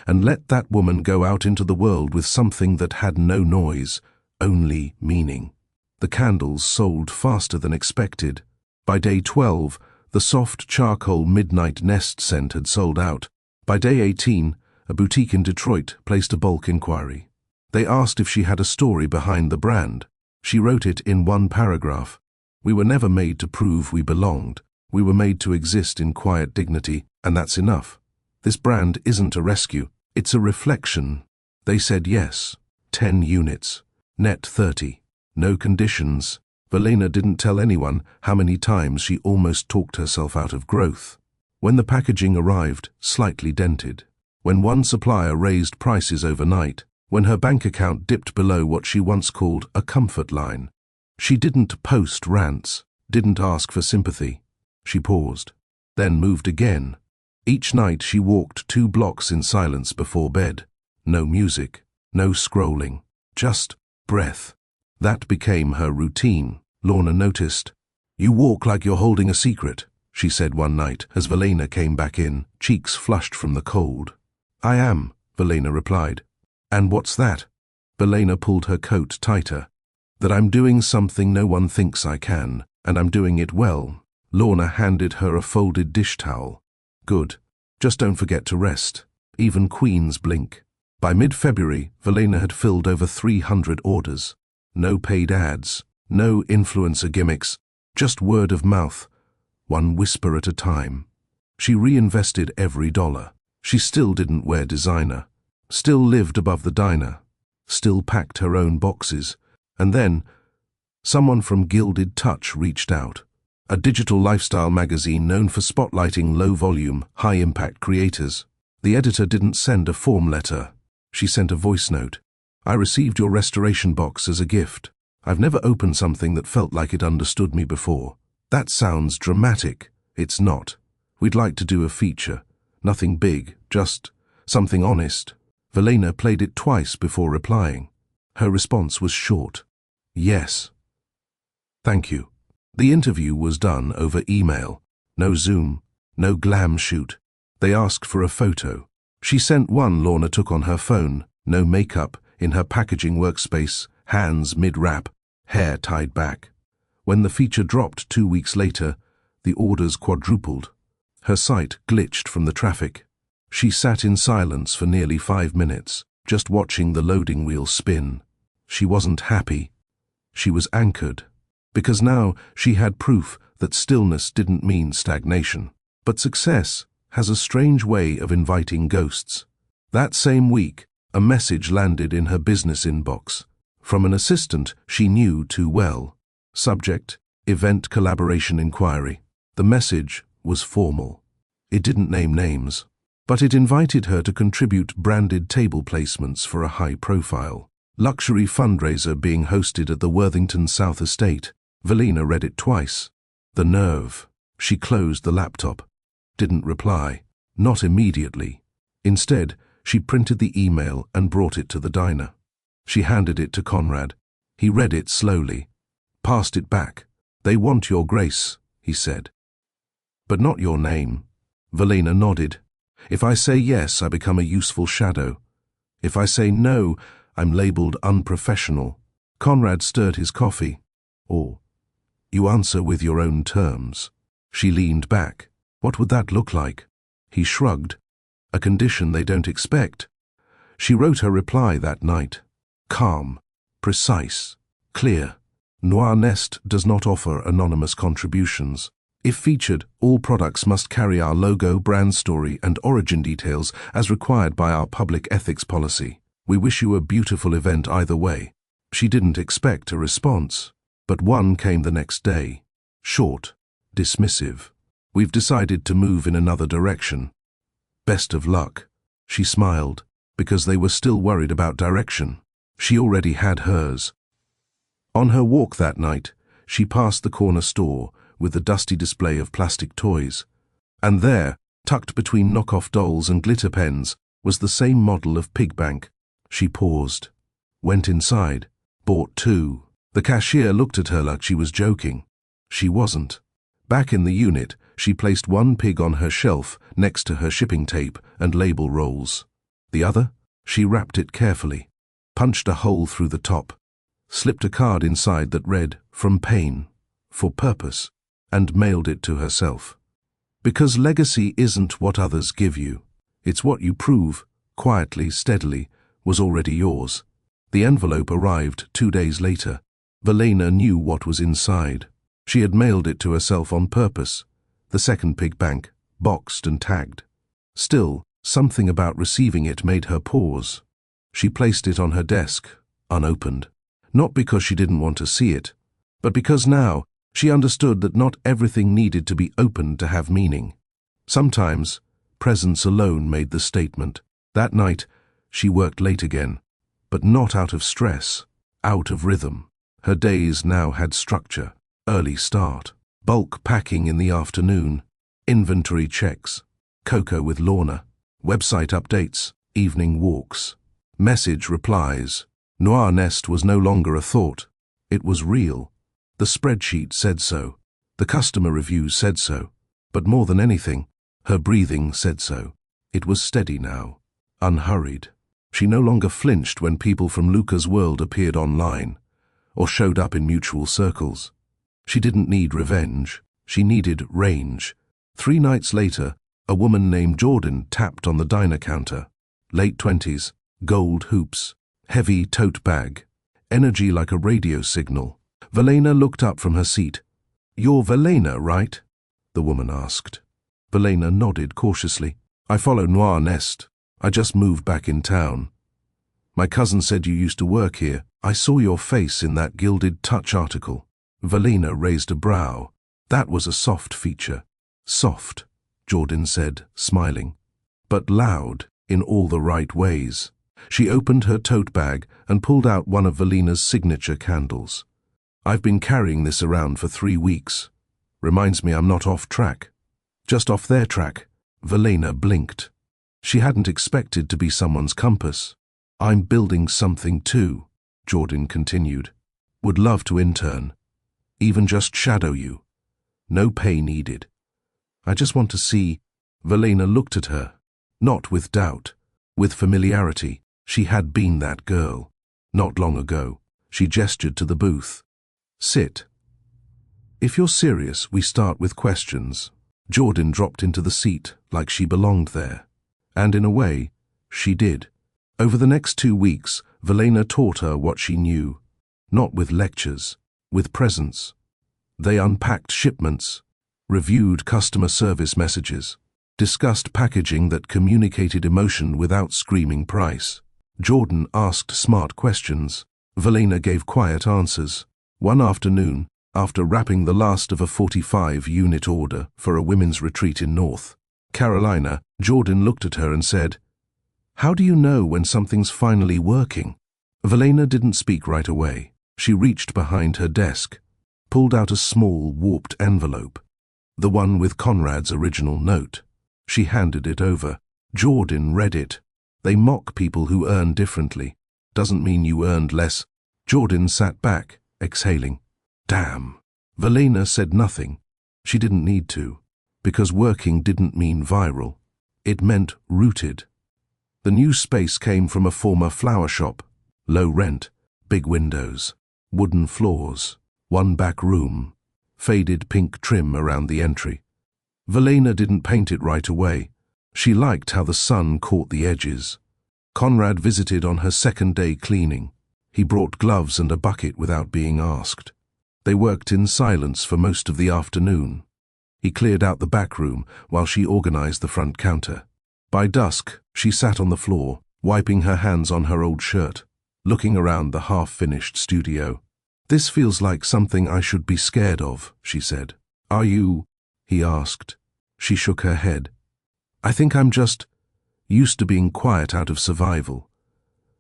and let that woman go out into the world with something that had no noise, only meaning. The candles sold faster than expected. By day 12, the soft charcoal midnight nest scent had sold out. By day 18, a boutique in Detroit placed a bulk inquiry. They asked if she had a story behind the brand. She wrote it in one paragraph. "We were never made to prove we belonged. We were made to exist in quiet dignity, and that's enough. This brand isn't a rescue, it's a reflection." They said yes. 10 units. Net 30. No conditions. Velena didn't tell anyone how many times she almost talked herself out of growth. When the packaging arrived, slightly dented. When one supplier raised prices overnight. When her bank account dipped below what she once called a comfort line. She didn't post rants, didn't ask for sympathy. She paused, then moved again. Each night she walked 2 blocks in silence before bed. No music, no scrolling, just breath. That became her routine. Lorna noticed. "You walk like you're holding a secret," she said one night as Velena came back in, cheeks flushed from the cold. "I am," Velena replied. "And what's that?" Velena pulled her coat tighter. "That I'm doing something no one thinks I can, and I'm doing it well." Lorna handed her a folded dish towel. "Good. Just don't forget to rest. Even queens blink." By mid-February, Velena had filled over 300 orders. No paid ads, no influencer gimmicks, just word of mouth, one whisper at a time. She reinvested every dollar. She still didn't wear designer, still lived above the diner, still packed her own boxes. And then, someone from Gilded Touch reached out. A digital lifestyle magazine known for spotlighting low-volume, high-impact creators. The editor didn't send a form letter. She sent a voice note. I received your restoration box as a gift. I've never opened something that felt like it understood me before. That sounds dramatic. It's not. We'd like to do a feature. Nothing big, just something honest. Velena played it twice before replying. Her response was short. Yes. Thank you. The interview was done over email. No Zoom, no glam shoot. They asked for a photo. She sent one Lorna took on her phone, no makeup, in her packaging workspace, hands mid-wrap, hair tied back. When the feature dropped 2 weeks later, the orders quadrupled. Her sight glitched from the traffic. She sat in silence for nearly 5 minutes, just watching the loading wheel spin. She wasn't happy. She was anchored, because now she had proof that stillness didn't mean stagnation. But success has a strange way of inviting ghosts. That same week, a message landed in her business inbox from an assistant she knew too well. Subject: Event Collaboration Inquiry. The message was formal. It didn't name names, but it invited her to contribute branded table placements for a high-profile luxury fundraiser being hosted at the Worthington South Estate. Velena read it twice. The nerve. She closed the laptop. Didn't reply. Not immediately. Instead, she printed the email and brought it to the diner. She handed it to Conrad. He read it slowly. Passed it back. "They want your grace," he said. "But not your name." Velena nodded. "If I say yes, I become a useful shadow. If I say no, I'm labeled unprofessional." Conrad stirred his coffee. "Or, you answer with your own terms." She leaned back. "What would that look like?" He shrugged. "A condition they don't expect." She wrote her reply that night. Calm, precise, clear. Noir Nest does not offer anonymous contributions. If featured, all products must carry our logo, brand story, and origin details as required by our public ethics policy. We wish you a beautiful event either way. She didn't expect a response, but one came the next day. Short, dismissive. "We've decided to move in another direction. Best of luck." She smiled, because they were still worried about direction. She already had hers. On her walk that night, she passed the corner store with the dusty display of plastic toys. And there, tucked between knockoff dolls and glitter pens, was the same model of pig bank. She paused, went inside, bought 2. The cashier looked at her like she was joking. She wasn't. Back in the unit, she placed one pig on her shelf next to her shipping tape and label rolls. The other, she wrapped it carefully, punched a hole through the top, slipped a card inside that read, "From pain, for purpose," and mailed it to herself. Because legacy isn't what others give you. It's what you prove, quietly, steadily, was already yours. The envelope arrived 2 days later. Velena knew what was inside. She had mailed it to herself on purpose. The second pig bank, boxed and tagged. Still, something about receiving it made her pause. She placed it on her desk, unopened. Not because she didn't want to see it, but because now she understood that not everything needed to be opened to have meaning. Sometimes, presence alone made the statement. That night, she worked late again, but not out of stress, out of rhythm. Her days now had structure. Early start, bulk packing in the afternoon, inventory checks, cocoa with Lorna, website updates, evening walks, message replies. Noir Nest was no longer a thought. It was real. The spreadsheet said so. The customer reviews said so. But more than anything, her breathing said so. It was steady now, unhurried. She no longer flinched when people from Luca's world appeared online or showed up in mutual circles. She didn't need revenge. She needed range. 3 nights later, a woman named Jordan tapped on the diner counter. Late 20s, gold hoops, heavy tote bag, energy like a radio signal. Velena looked up from her seat. "You're Velena, right?" the woman asked. Velena nodded cautiously. "I follow Noir Nest. I just moved back in town. My cousin said you used to work here. I saw your face in that Gilded Touch article." Velena raised a brow. That was a soft feature. "Soft," Jordan said, smiling, "but loud in all the right ways." She opened her tote bag and pulled out one of Valina's signature candles. "I've been carrying this around for 3 weeks. Reminds me I'm not off track." "Just off their track." Valina blinked. She hadn't expected to be someone's compass. "I'm building something too," Jordan continued. "Would love to intern. Even just shadow you. No pay needed. I just want to see." Valina looked at her, not with doubt, with familiarity. She had been that girl. Not long ago, she gestured to the booth. "Sit. If you're serious, we start with questions." Jordan dropped into the seat like she belonged there. And in a way, she did. Over the next 2 weeks, Valina taught her what she knew. Not with lectures, with presence. They unpacked shipments, reviewed customer service messages, discussed packaging that communicated emotion without screaming price. Jordan asked smart questions. Valina gave quiet answers. One afternoon, after wrapping the last of a 45-unit order for a women's retreat in North Carolina, Jordan looked at her and said, "How do you know when something's finally working?" Valina didn't speak right away. She reached behind her desk, pulled out a small, warped envelope, the one with Conrad's original note. She handed it over. Jordan read it. "They mock people who earn differently. Doesn't mean you earned less." Jordan sat back, exhaling. Damn. Valina said nothing. She didn't need to, because working didn't mean viral. It meant rooted. The new space came from a former flower shop. Low rent, big windows, wooden floors, one back room, faded pink trim around the entry. Valina didn't paint it right away. She liked how the sun caught the edges. Conrad visited on her second day cleaning. He brought gloves and a bucket without being asked. They worked in silence for most of the afternoon. He cleared out the back room while she organized the front counter. By dusk, she sat on the floor, wiping her hands on her old shirt, looking around the half-finished studio. "This feels like something I should be scared of," she said. "Are you?" he asked. She shook her head. "I think I'm just used to being quiet out of survival,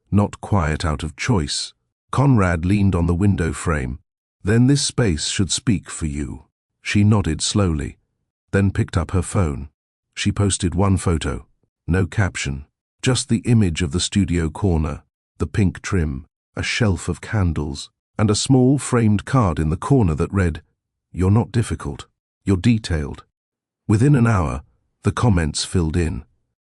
not quiet out of choice." Conrad leaned on the window frame. "Then this space should speak for you." She nodded slowly, then picked up her phone. She posted one photo, no caption, just the image of the studio corner, the pink trim, a shelf of candles, and a small framed card in the corner that read, "You're not difficult, you're detailed." Within an hour, the comments filled in.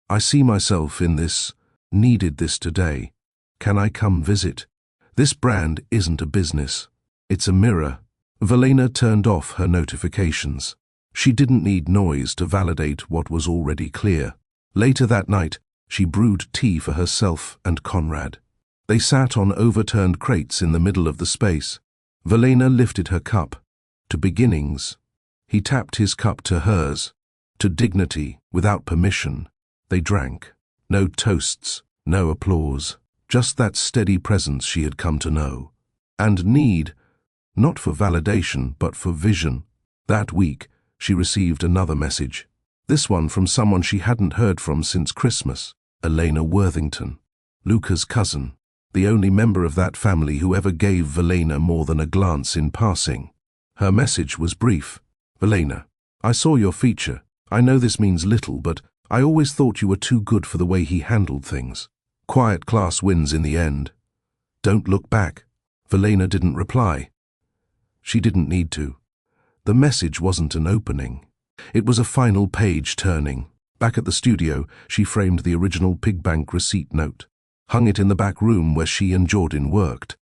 "I see myself in this, needed this today. Can I come visit? This brand isn't a business. It's a mirror." Valina turned off her notifications. She didn't need noise to validate what was already clear. Later that night, she brewed tea for herself and Conrad. They sat on overturned crates in the middle of the space. Valina lifted her cup. To beginnings. He tapped his cup to hers. To dignity, without permission. They drank. No toasts, no applause. Just that steady presence she had come to know. And need, not for validation, but for vision. That week, she received another message. This one from someone she hadn't heard from since Christmas, Elena Worthington, Luca's cousin, the only member of that family who ever gave Valina more than a glance in passing. Her message was brief. "Valina, I saw your feature. I know this means little, but I always thought you were too good for the way he handled things. Quiet class wins in the end. Don't look back." Valina didn't reply. She didn't need to. The message wasn't an opening. It was a final page turning. Back at the studio, she framed the original Pigbank receipt note, hung it in the back room where she and Jordan worked.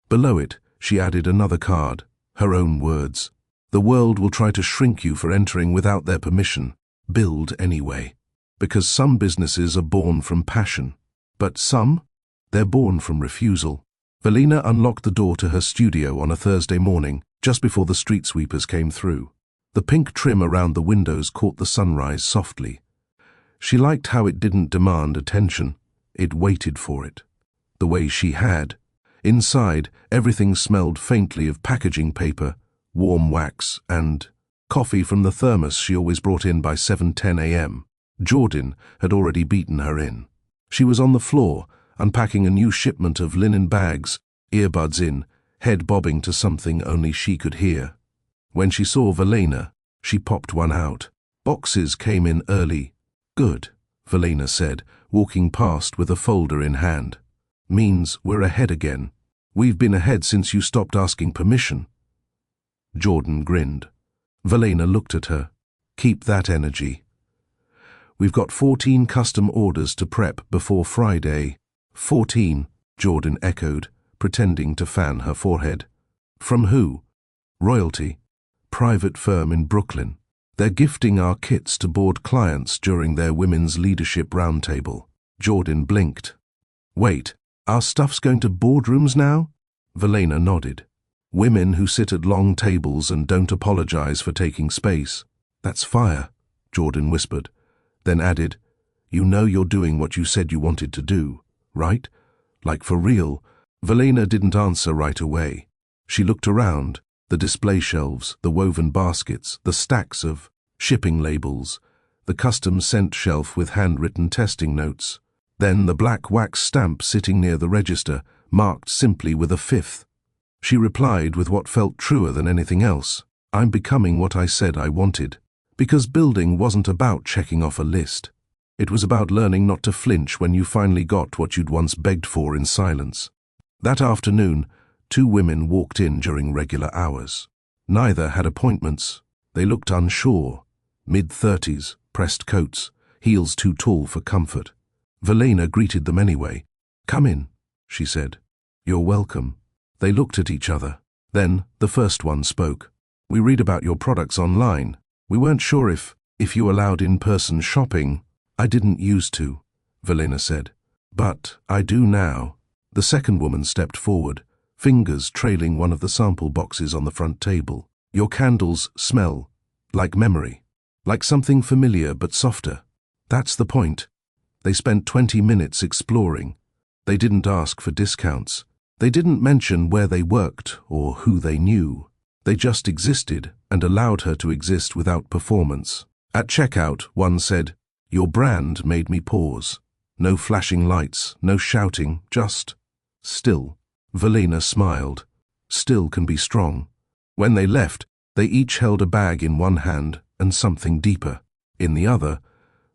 Below it, she added another card, her own words. "The world will try to shrink you for entering without their permission. Build anyway. Because some businesses are born from passion. But some? They're born from refusal." Valina unlocked the door to her studio on a Thursday morning, just before the street sweepers came through. The pink trim around the windows caught the sunrise softly. She liked how it didn't demand attention. It waited for it. The way she had. Inside, everything smelled faintly of packaging paper, warm wax, and coffee from the thermos she always brought in by 7:10 a.m. Jordan had already beaten her in. She was on the floor, unpacking a new shipment of linen bags, earbuds in, head bobbing to something only she could hear. When she saw Velena, she popped one out. Boxes came in early. Good, Velena said, walking past with a folder in hand. Means we're ahead again. We've been ahead since you stopped asking permission. Jordan grinned. Velena looked at her. Keep that energy. We've got 14 custom orders to prep before Friday. 14, Jordan echoed, pretending to fan her forehead. From who? Royalty. Private firm in Brooklyn. They're gifting our kits to board clients during their Women's Leadership Roundtable. Jordan blinked. Wait, our stuff's going to boardrooms now? Velena nodded. Women who sit at long tables and don't apologize for taking space. That's fire, Jordan whispered, then added, you know you're doing what you said you wanted to do, right? Like for real. Velena didn't answer right away. She looked around, the display shelves, the woven baskets, the stacks of shipping labels, the custom scent shelf with handwritten testing notes, then the black wax stamp sitting near the register, marked simply with a 5th. She replied with what felt truer than anything else. I'm becoming what I said I wanted. Because building wasn't about checking off a list. It was about learning not to flinch when you finally got what you'd once begged for in silence. That afternoon, 2 women walked in during regular hours. Neither had appointments. They looked unsure. Mid-30s, pressed coats, heels too tall for comfort. Velena greeted them anyway. Come in, she said. You're welcome. They looked at each other. Then the first one spoke. We read about your products online. We weren't sure if you allowed in-person shopping. I didn't used to, Velena said. But I do now. The second woman stepped forward, fingers trailing one of the sample boxes on the front table. Your candles smell like memory, like something familiar but softer. That's the point. They spent 20 minutes exploring. They didn't ask for discounts. They didn't mention where they worked or who they knew. They just existed and allowed her to exist without performance. At checkout, one said, your brand made me pause. No flashing lights, no shouting, just still. Velena smiled. Still can be strong. When they left, they each held a bag in one hand and something deeper. In the other,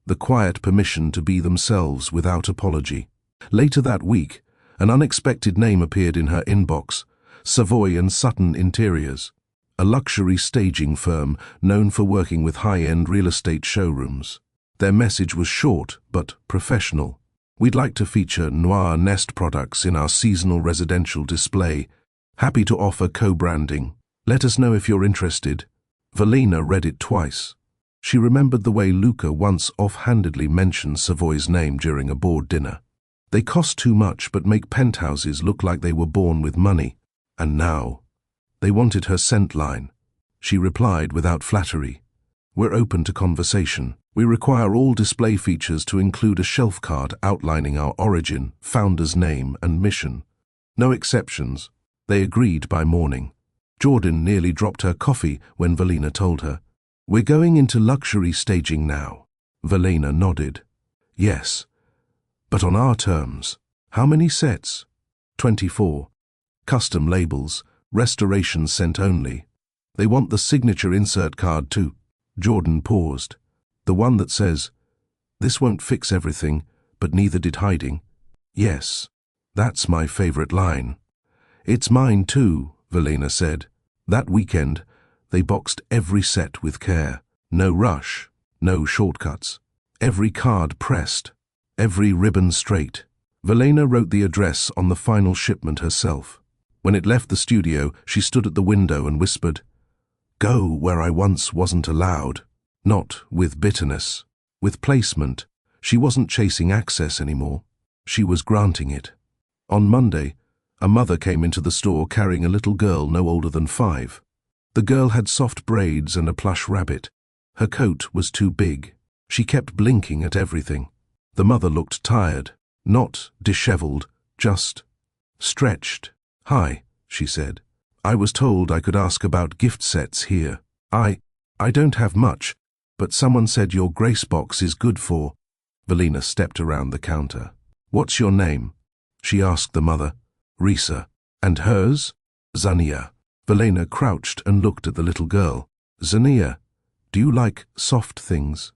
the quiet permission to be themselves without apology. Later that week, an unexpected name appeared in her inbox, Savoy and Sutton Interiors, a luxury staging firm known for working with high-end real estate showrooms. Their message was short but professional. We'd like to feature Noir Nest products in our seasonal residential display. Happy to offer co-branding. Let us know if you're interested. Velena read it twice. She remembered the way Luca once offhandedly mentioned Savoy's name during a board dinner. They cost too much but make penthouses look like they were born with money. And now, they wanted her scent line. She replied without flattery. We're open to conversation. We require all display features to include a shelf card outlining our origin, founder's name, and mission. No exceptions. They agreed by morning. Jordan nearly dropped her coffee when Velena told her, we're going into luxury staging now. Velena nodded. Yes, but on our terms. How many sets? 24. Custom labels, restoration scent only. They want the signature insert card too. Jordan paused. The one that says, this won't fix everything, but neither did hiding. Yes, that's my favorite line. It's mine too, Velena said. That weekend, they boxed every set with care. No rush, no shortcuts. Every card pressed, every ribbon straight. Velena wrote the address on the final shipment herself. When it left the studio, she stood at the window and whispered, go where I once wasn't allowed. Not with bitterness, with placement. She wasn't chasing access anymore. She was granting it. On Monday, a mother came into the store carrying a little girl no older than 5. The girl had soft braids and a plush rabbit. Her coat was too big. She kept blinking at everything. The mother looked tired, not disheveled, just stretched. Hi, she said. I was told I could ask about gift sets here. I don't have much, but someone said your grace box is good for. Velena stepped around the counter. What's your name? she asked the mother. Risa. And hers? Zania. Velena crouched and looked at the little girl. Zania, do you like soft things?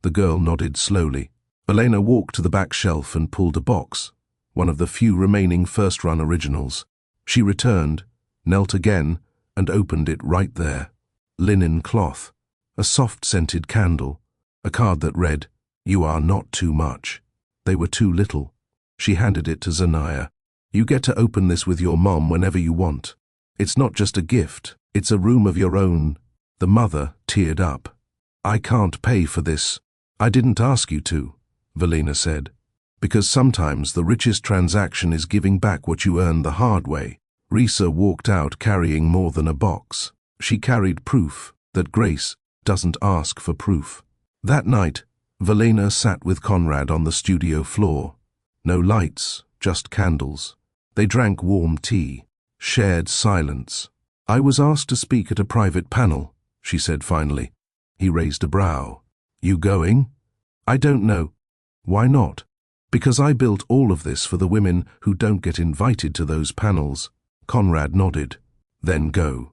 The girl nodded slowly. Velena walked to the back shelf and pulled a box, one of the few remaining first-run originals. She returned, knelt again, and opened it right there. Linen cloth, a soft-scented candle, a card that read, "You are not too much." They were too little. She handed it to Zania. You get to open this with your mom whenever you want. It's not just a gift, it's a room of your own. The mother teared up. I can't pay for this. I didn't ask you to, Velena said. Because sometimes the richest transaction is giving back what you earned the hard way. Risa walked out carrying more than a box. She carried proof that Grace doesn't ask for proof. That night, Velena sat with Conrad on the studio floor. No lights, just candles. They drank warm tea, shared silence. I was asked to speak at a private panel, she said finally. He raised a brow. You going? I don't know. Why not? Because I built all of this for the women who don't get invited to those panels. Conrad nodded. Then go.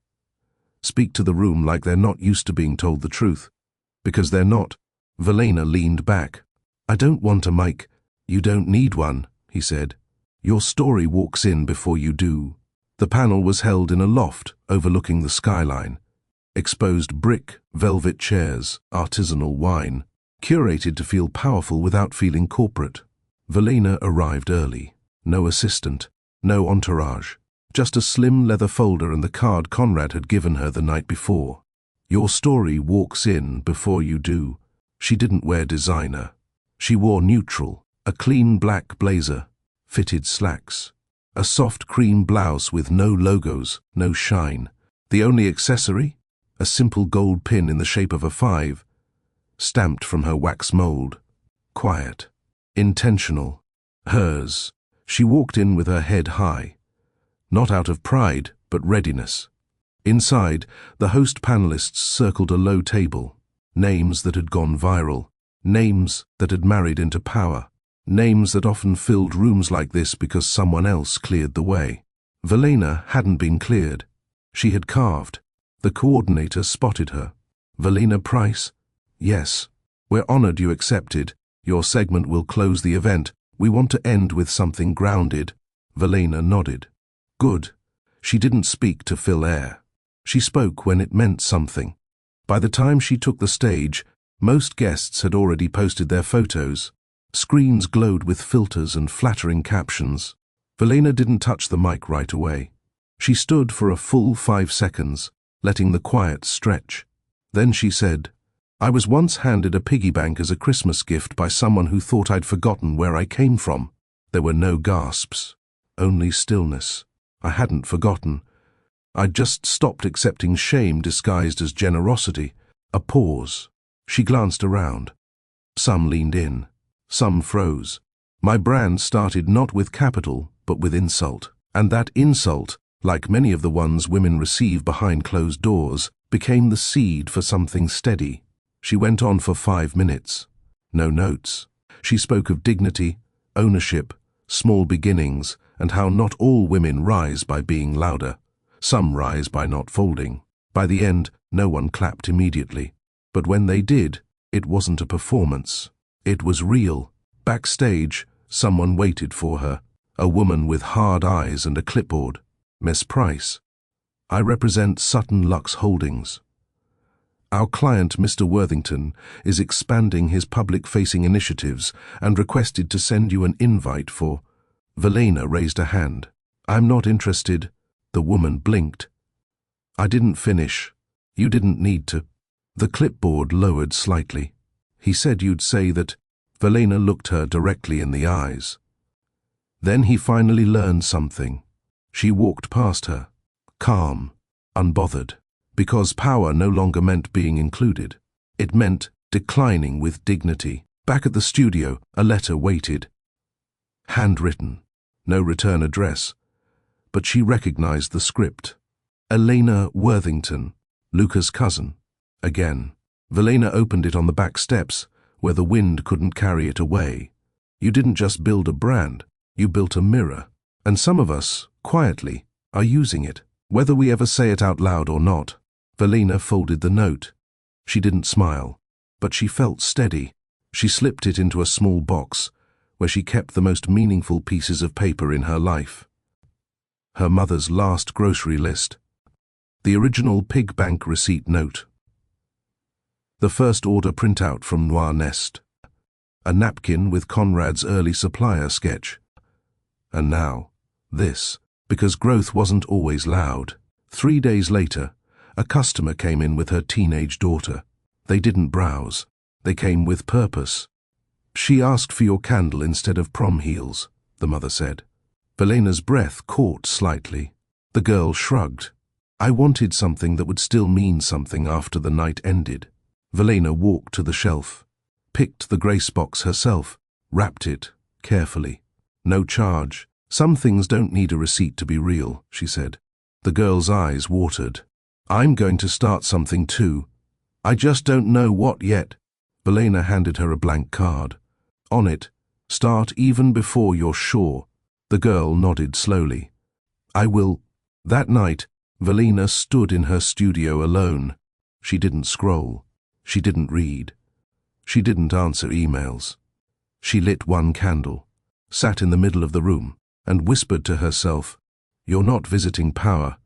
Speak to the room like they're not used to being told the truth. Because they're not. Velena leaned back. I don't want a mic. You don't need one, he said. Your story walks in before you do. The panel was held in a loft overlooking the skyline. Exposed brick, velvet chairs, artisanal wine. Curated to feel powerful without feeling corporate. Velena arrived early. No assistant, no entourage. Just a slim leather folder and the card Conrad had given her the night before. Your story walks in before you do. She didn't wear designer. She wore neutral, a clean black blazer, fitted slacks, a soft cream blouse with no logos, no shine. The only accessory? A simple gold pin in the shape of a 5, stamped from her wax mold. Quiet. Intentional. Hers. She walked in with her head high. Not out of pride, but readiness. Inside, the host panelists circled a low table. Names that had gone viral. Names that had married into power. Names that often filled rooms like this because someone else cleared the way. Velena hadn't been cleared. She had carved. The coordinator spotted her. Velena Price? Yes. We're honored you accepted. Your segment will close the event. We want to end with something grounded. Velena nodded. Good. She didn't speak to fill air. She spoke when it meant something. By the time she took the stage, most guests had already posted their photos. Screens glowed with filters and flattering captions. Velena didn't touch the mic right away. She stood for a full 5 seconds, letting the quiet stretch. Then she said, I was once handed a piggy bank as a Christmas gift by someone who thought I'd forgotten where I came from. There were no gasps, only stillness. I hadn't forgotten. I'd just stopped accepting shame disguised as generosity. A pause. She glanced around. Some leaned in. Some froze. My brand started not with capital, but with insult. And that insult, like many of the ones women receive behind closed doors, became the seed for something steady. She went on for 5 minutes. No notes. She spoke of dignity, ownership, small beginnings, and how not all women rise by being louder. Some rise by not folding. By the end, no one clapped immediately. But when they did, it wasn't a performance. It was real. Backstage, someone waited for her. A woman with hard eyes and a clipboard. Miss Price. I represent Sutton Lux Holdings. Our client, Mr. Worthington, is expanding his public-facing initiatives and requested to send you an invite for... Velena raised a hand. I'm not interested. The woman blinked. I didn't finish. You didn't need to. The clipboard lowered slightly. He said you'd say that. Velena looked her directly in the eyes. Then he finally learned something. She walked past her, calm, unbothered, because power no longer meant being included. It meant declining with dignity. Back at the studio, a letter waited. Handwritten, no return address, but she recognized the script. Elena Worthington, Luca's cousin. Again. Velena opened it on the back steps, where the wind couldn't carry it away. You didn't just build a brand, You built a mirror, and some of us, quietly, are using it, whether we ever say it out loud or not. Velina folded the note. She didn't smile, but she felt steady. She slipped it into a small box, where she kept the most meaningful pieces of paper in her life. Her mother's last grocery list. The original pig bank receipt note. The first order printout from Noir Nest. A napkin with Conrad's early supplier sketch. And now, this, because growth wasn't always loud. 3 days later, a customer came in with her teenage daughter. They didn't browse. They came with purpose. She asked for your candle instead of prom heels, the mother said. Velina's breath caught slightly. The girl shrugged. I wanted something that would still mean something after the night ended. Velina walked to the shelf, picked the grace box herself, wrapped it carefully. No charge. Some things don't need a receipt to be real, she said. The girl's eyes watered. I'm going to start something too. I just don't know what yet. Velina handed her a blank card. On it, start even before you're sure. The girl nodded slowly. I will. That night, Velina stood in her studio alone. She didn't scroll. She didn't read. She didn't answer emails. She lit one candle, sat in the middle of the room, and whispered to herself, You're not visiting power.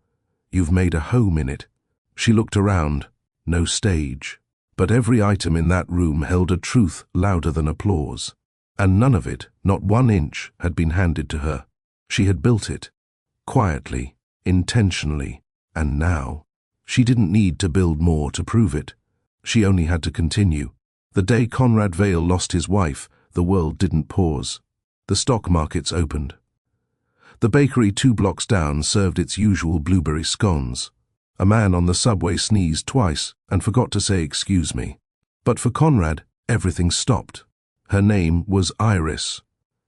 You've made a home in it. She looked around. No stage. But every item in that room held a truth louder than applause. And none of it, not 1 inch, had been handed to her. She had built it. Quietly, intentionally. And now, she didn't need to build more to prove it. She only had to continue. The day Conrad Vale lost his wife, the world didn't pause. The stock markets opened. The bakery 2 blocks down served its usual blueberry scones. A man on the subway sneezed twice and forgot to say excuse me. But for Conrad, everything stopped. Her name was Iris.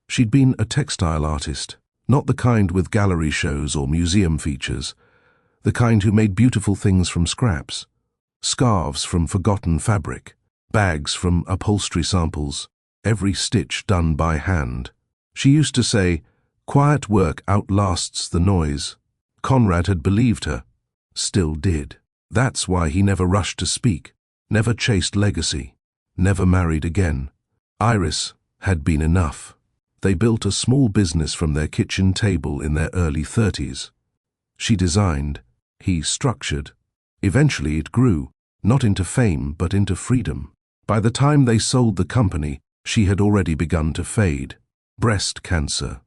She'd been a textile artist, not the kind with gallery shows or museum features, the kind who made beautiful things from scraps. Scarves from forgotten fabric, bags from upholstery samples, every stitch done by hand. She used to say, quiet work outlasts the noise. Conrad had believed her, still did. That's why he never rushed to speak, never chased legacy, never married again. Iris had been enough. They built a small business from their kitchen table in their early 30s. She designed, he structured. Eventually it grew, not into fame but into freedom. By the time they sold the company, she had already begun to fade. Breast cancer.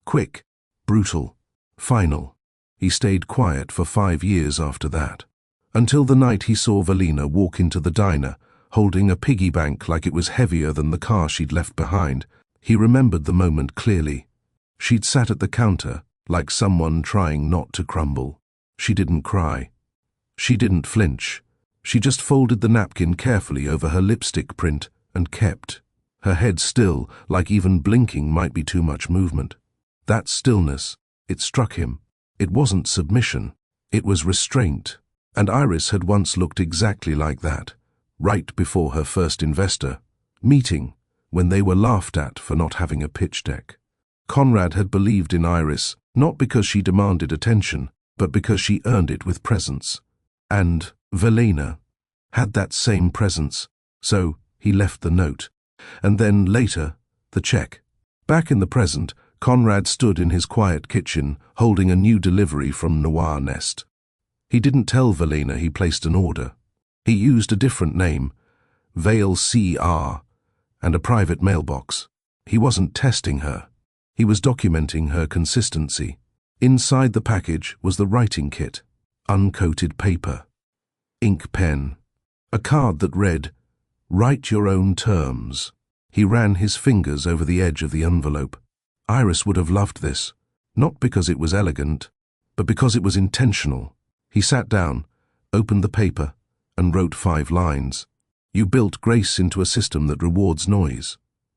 Quick, brutal, final. He stayed quiet for 5 years after that, until the night he saw Velina walk into the diner, holding a piggy bank like it was heavier than the car she'd left behind. He remembered the moment clearly. She'd sat at the counter, like someone trying not to crumble. She didn't cry. She didn't flinch. She just folded the napkin carefully over her lipstick print and kept, her head still, like even blinking might be too much movement. That stillness, it struck him. It wasn't submission. It was restraint. And Iris had once looked exactly like that, right before her first investor meeting, when they were laughed at for not having a pitch deck. Conrad had believed in Iris, not because she demanded attention, but because she earned it with presence. And Velina had that same presence, so he left the note. And then, later, the check. Back in the present, Conrad stood in his quiet kitchen, holding a new delivery from Noir Nest. He didn't tell Velina he placed an order. He used a different name, Vale CR, and a private mailbox. He wasn't testing her. He was documenting her consistency. Inside the package was the writing kit, uncoated paper, ink pen, a card that read, "Write your own terms." He ran his fingers over the edge of the envelope. Iris would have loved this, not because it was elegant, but because it was intentional. He sat down, opened the paper, and wrote 5 lines. You built grace into a system that rewards noise.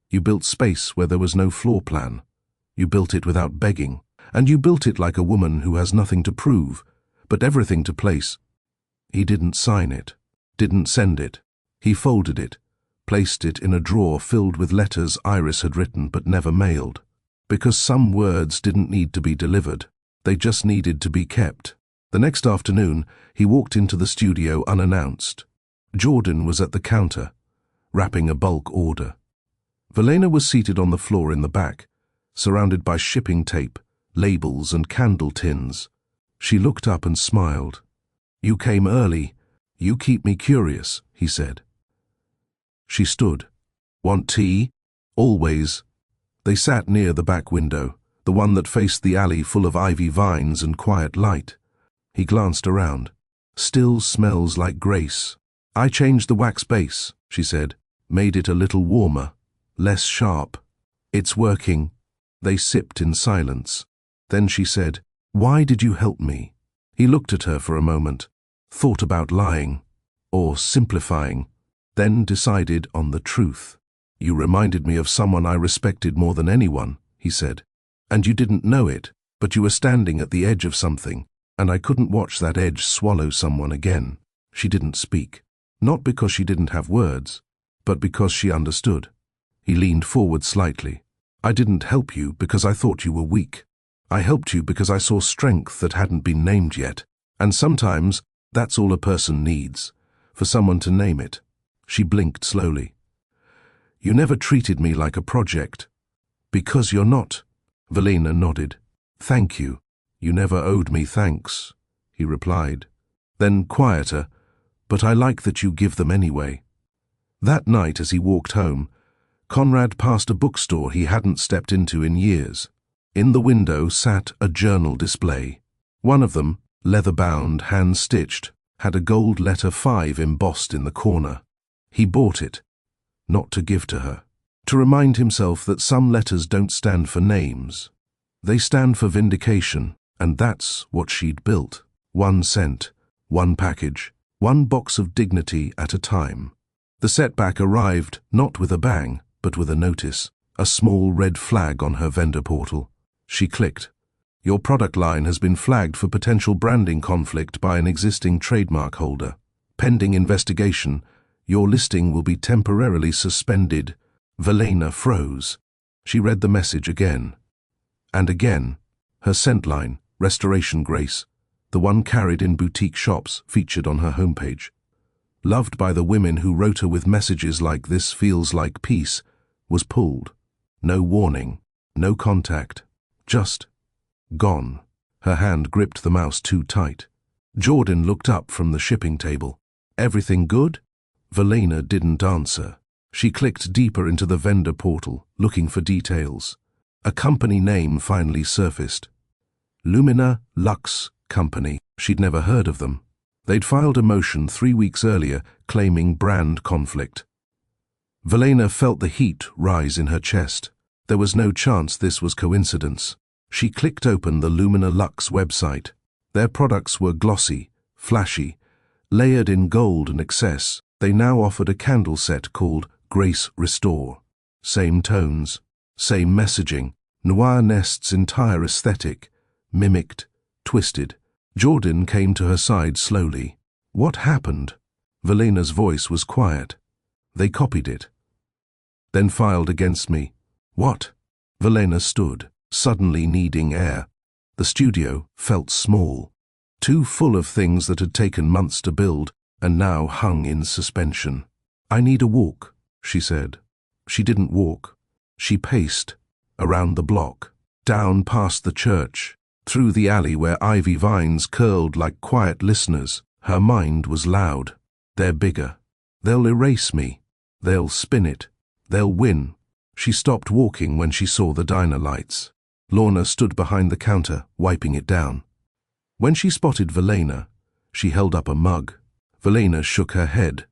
You built space where there was no floor plan. You built it without begging, and you built it like a woman who has nothing to prove, but everything to place. He didn't sign it, didn't send it. He folded it, placed it in a drawer filled with letters Iris had written but never mailed. because some words didn't need to be delivered. They just needed to be kept. The next afternoon, he walked into the studio unannounced. Jordan was at the counter, wrapping a bulk order. Velena was seated on the floor in the back, surrounded by shipping tape, labels and candle tins. She looked up and smiled. "You came early. You keep me curious," he said. She stood. "Want tea?" "Always." They sat near the back window, the one that faced the alley full of ivy vines and quiet light. He glanced around. "Still smells like Grace." "I changed the wax base," she said. "Made it a little warmer, less sharp." "It's working." They sipped in silence. Then she said, "Why did you help me?" He looked at her for a moment, thought about lying, or simplifying, then decided on the truth. "You reminded me of someone I respected more than anyone," he said. "And you didn't know it, but you were standing at the edge of something, and I couldn't watch that edge swallow someone again." She didn't speak, not because she didn't have words, but because she understood. He leaned forward slightly. "I didn't help you because I thought you were weak. I helped you because I saw strength that hadn't been named yet, and sometimes that's all a person needs, for someone to name it." She blinked slowly. "You never treated me like a project." "Because you're not." Velena nodded. "Thank you. You never owed me thanks," he replied. Then quieter, "But I like that you give them anyway." That night as he walked home, Conrad passed a bookstore he hadn't stepped into in years. In the window sat a journal display. One of them, leather-bound, hand-stitched, had a gold letter 5 embossed in the corner. He bought it, not to give to her, to remind himself that some letters don't stand for names. They stand for vindication, and that's what she'd built. 1 cent, 1 package, 1 box of dignity at a time. The setback arrived not with a bang, but with a notice, a small red flag on her vendor portal. She clicked. "Your product line has been flagged for potential branding conflict by an existing trademark holder. Pending investigation, your listing will be temporarily suspended." Velena froze. She read the message again. And again. Her scent line, Restoration Grace, the one carried in boutique shops, featured on her homepage. Loved by the women who wrote her with messages like "This feels like peace," was pulled. No warning, no contact, just gone. Her hand gripped the mouse too tight. Jordan looked up from the shipping table. "Everything good?" Velena didn't answer. She clicked deeper into the vendor portal, looking for details. A company name finally surfaced. Lumina Lux Company. She'd never heard of them. They'd filed a motion 3 weeks earlier claiming brand conflict. Velena felt the heat rise in her chest. There was no chance this was coincidence. She clicked open the Lumina Lux website. Their products were glossy, flashy, layered in gold and excess. They now offered a candle set called Grace Restore. Same tones, same messaging. Noir Nest's entire aesthetic, mimicked, twisted. Jordan came to her side slowly. "What happened?" Velena's voice was quiet. "They copied it. Then filed against me." "What?" Velena stood, suddenly needing air. The studio felt small, too full of things that had taken months to build and now hung in suspension. "I need a walk," she said. She didn't walk. She paced, around the block, down past the church, through the alley where ivy vines curled like quiet listeners. Her mind was loud. "They're bigger. They'll erase me. They'll spin it. They'll win." She stopped walking when she saw the diner lights. Lorna stood behind the counter, wiping it down. When she spotted Velena, she held up a mug. Velena shook her head.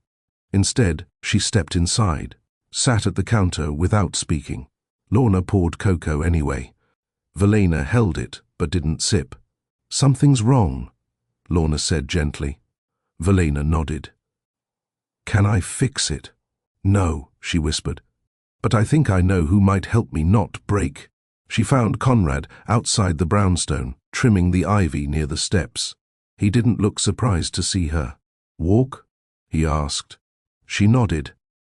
Instead, she stepped inside, sat at the counter without speaking. Lorna poured cocoa anyway. Velena held it, but didn't sip. "Something's wrong," Lorna said gently. Velena nodded. "Can I fix it?" "No," she whispered. "But I think I know who might help me not break." She found Conrad outside the brownstone, trimming the ivy near the steps. He didn't look surprised to see her. "Walk?" he asked. She nodded.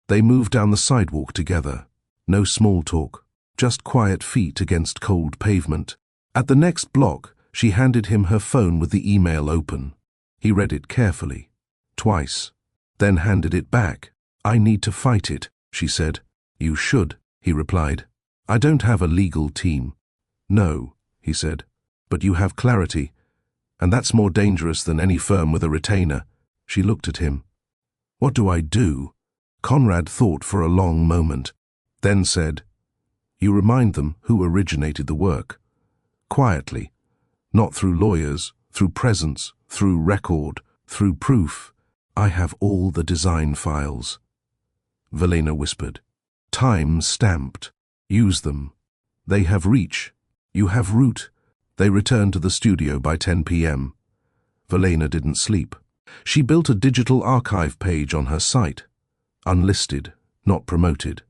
They moved down the sidewalk together. No small talk, just quiet feet against cold pavement. At the next block, she handed him her phone with the email open. He read it carefully, twice, then handed it back. "I need to fight it," she said. "You should," he replied. "I don't have a legal team." "No," he said, "but you have clarity, and that's more dangerous than any firm with a retainer." She looked at him. "What do I do?" Conrad thought for a long moment, then said, "You remind them who originated the work. Quietly, not through lawyers, through presence, through record, through proof. I have all the design files." Velena whispered. "Time stamped. Use them. They have reach. You have root." They returned to the studio by 10 p.m. Velena didn't sleep. She built a digital archive page on her site, unlisted, not promoted.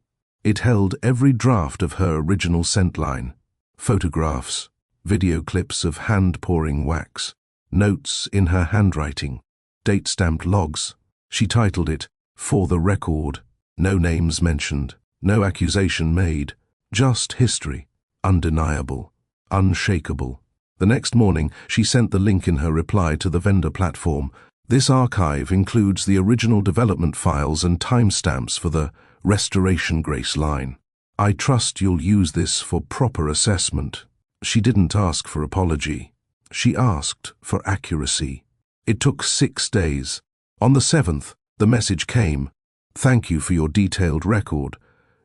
It held every draft of her original scent line, photographs, video clips of hand-pouring wax, notes in her handwriting, date-stamped logs. She titled it, "For the Record." No names mentioned, no accusation made, just history, undeniable, unshakable. The next morning, she sent the link in her reply to the vendor platform. "This archive includes the original development files and timestamps for the Restoration Grace line. I trust you'll use this for proper assessment." She didn't ask for apology. She asked for accuracy. It took 6 days. On the 7th, the message came. "Thank you for your detailed record.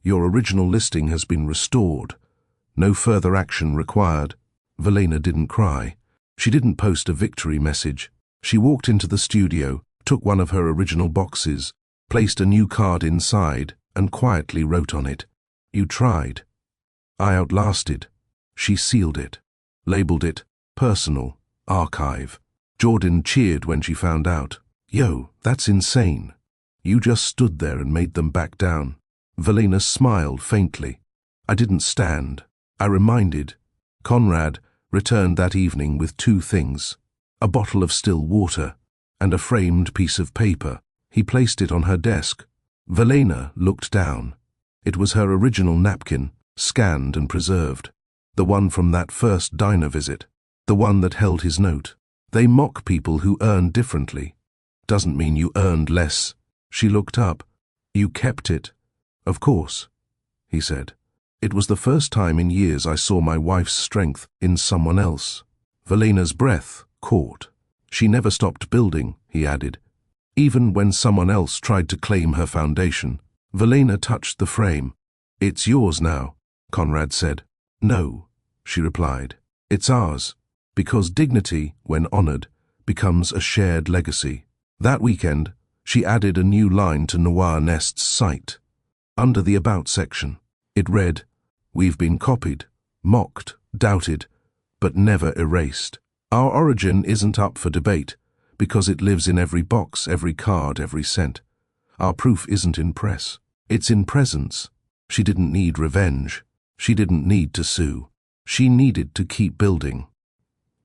Your original listing has been restored. No further action required." Velena didn't cry. She didn't post a victory message. She walked into the studio, took one of her original boxes, placed a new card inside, and quietly wrote on it, "You tried. I outlasted." She sealed it, labeled it Personal Archive. Jordan cheered when she found out. "Yo, that's insane. You just stood there and made them back down." Velena smiled faintly. "I didn't stand. I reminded." Conrad returned that evening with 2 things, a bottle of still water and a framed piece of paper. He placed it on her desk. Velena looked down. It was her original napkin, scanned and preserved. The one from that first diner visit. The one that held his note. "They mock people who earn differently. Doesn't mean you earned less." She looked up. "You kept it." "Of course," he said. "It was the first time in years I saw my wife's strength in someone else." Velena's breath caught. "She never stopped building," he added, "even when someone else tried to claim her foundation." Velena touched the frame. "It's yours now," Conrad said. "No," she replied. "It's ours, because dignity, when honored, becomes a shared legacy." That weekend, she added a new line to Noir Nest's site. Under the About section, it read, "We've been copied, mocked, doubted, but never erased. Our origin isn't up for debate, because it lives in every box, every card, every cent. Our proof isn't in press, it's in presence." She didn't need revenge. She didn't need to sue. She needed to keep building.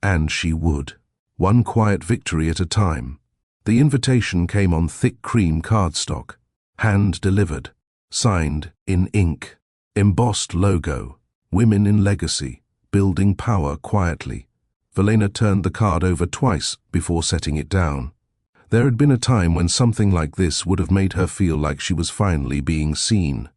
And she would. One quiet victory at a time. The invitation came on thick cream cardstock, hand-delivered, signed in ink, embossed logo, "Women in Legacy, Building Power Quietly." Velena turned the card over twice before setting it down. There had been a time when something like this would have made her feel like she was finally being seen.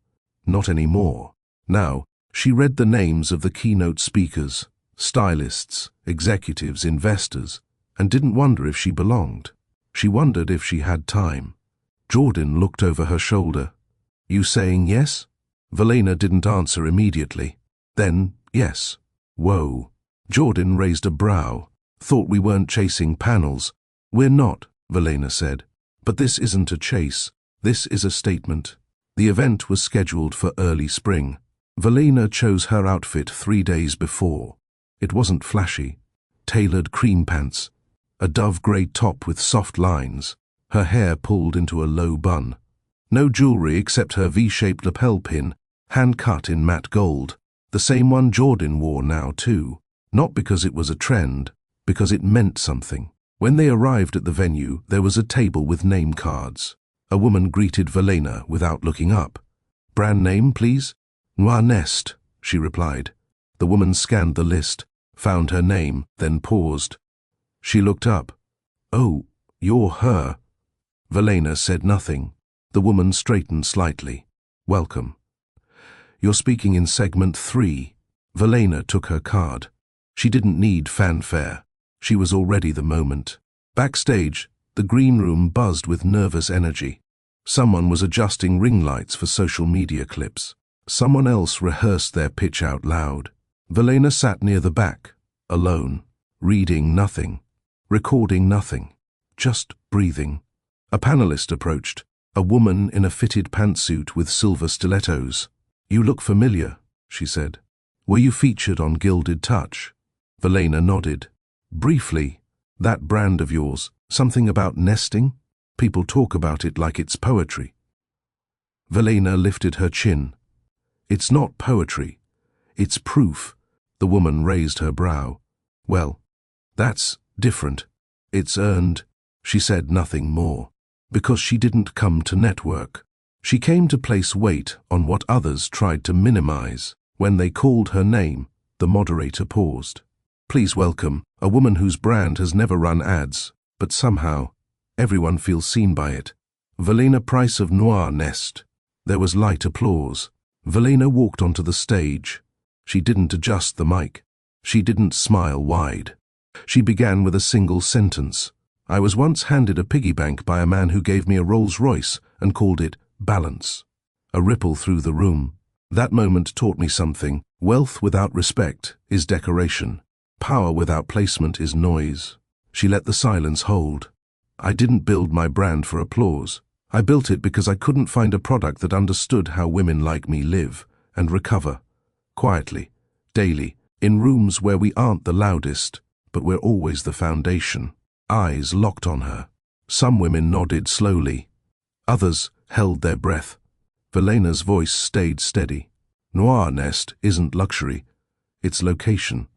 Not anymore. Now, she read the names of the keynote speakers, stylists, executives, investors, and didn't wonder if she belonged. She wondered if she had time. Jordan looked over her shoulder. "You saying yes?" Velena didn't answer immediately. Then, yes. "Whoa." Jordan raised a brow. "Thought we weren't chasing panels." "We're not," Velena said. "But this isn't a chase. This is a statement." The event was scheduled for early spring. Velena chose her outfit 3 days before. It wasn't flashy. Tailored cream pants, a dove-grey top with soft lines, her hair pulled into a low bun. No jewelry except her V-shaped lapel pin, hand-cut in matte gold, the same one Jordan wore now too. Not because it was a trend, because it meant something. When they arrived at the venue, there was a table with name cards. A woman greeted Velena without looking up. "Brand name, please?" "Noir Nest," she replied. The woman scanned the list, found her name, then paused. She looked up. Oh, you're her. Velena said nothing. The woman straightened slightly. Welcome. You're speaking in segment 3. Velena took her card. She didn't need fanfare. She was already the moment. Backstage, the green room buzzed with nervous energy. Someone was adjusting ring lights for social media clips. Someone else rehearsed their pitch out loud. Velena sat near the back, alone, reading nothing, recording nothing, just breathing. A panelist approached, a woman in a fitted pantsuit with silver stilettos. You look familiar, she said. Were you featured on Gilded Touch? Velena nodded. Briefly. That brand of yours, something about nesting? People talk about it like it's poetry. Velena lifted her chin. It's not poetry. It's proof. The woman raised her brow. Well, that's different. It's earned. She said nothing more. Because she didn't come to network. She came to place weight on what others tried to minimize. When they called her name, the moderator paused. Please welcome a woman whose brand has never run ads, but somehow everyone feels seen by it. Velena Price of Noir Nest. There was light applause. Velena walked onto the stage. She didn't adjust the mic. She didn't smile wide. She began with a single sentence. I was once handed a piggy bank by a man who gave me a Rolls-Royce and called it balance. A ripple through the room. That moment taught me something. Wealth without respect is decoration. Power without placement is noise. She let the silence hold. I didn't build my brand for applause. I built it because I couldn't find a product that understood how women like me live and recover. Quietly, daily, in rooms where we aren't the loudest, but we're always the foundation. Eyes locked on her. Some women nodded slowly. Others held their breath. Velena's voice stayed steady. Noir Nest isn't luxury. It's location.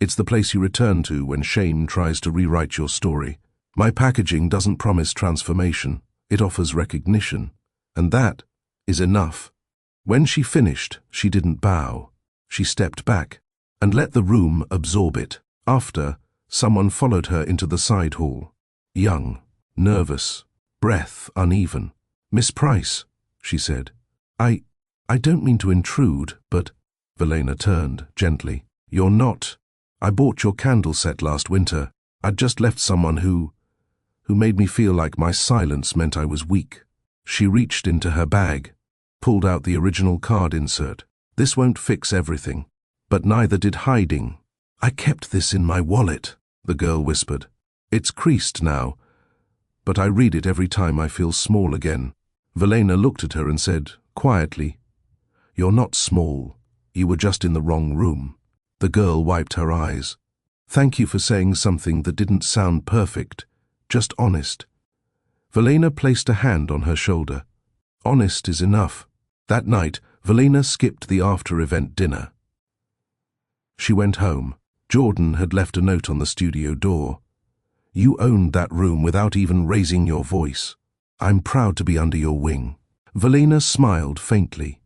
It's the place you return to when shame tries to rewrite your story. My packaging doesn't promise transformation. It offers recognition. And that is enough. When she finished, she didn't bow. She stepped back and let the room absorb it. After, someone followed her into the side hall. Young, nervous, breath uneven. Miss Price, she said. I don't mean to intrude, but... Velena turned gently. You're not. I bought your candle set last winter. I'd just left someone who made me feel like my silence meant I was weak. She reached into her bag, pulled out the original card insert. This won't fix everything, but neither did hiding. I kept this in my wallet, the girl whispered. It's creased now, but I read it every time I feel small again. Velena looked at her and said, quietly, You're not small. You were just in the wrong room. The girl wiped her eyes. Thank you for saying something that didn't sound perfect, just honest. Velena placed a hand on her shoulder. Honest is enough. That night, Velena skipped the after-event dinner. She went home. Jordan had left a note on the studio door. You owned that room without even raising your voice. I'm proud to be under your wing. Velena smiled faintly.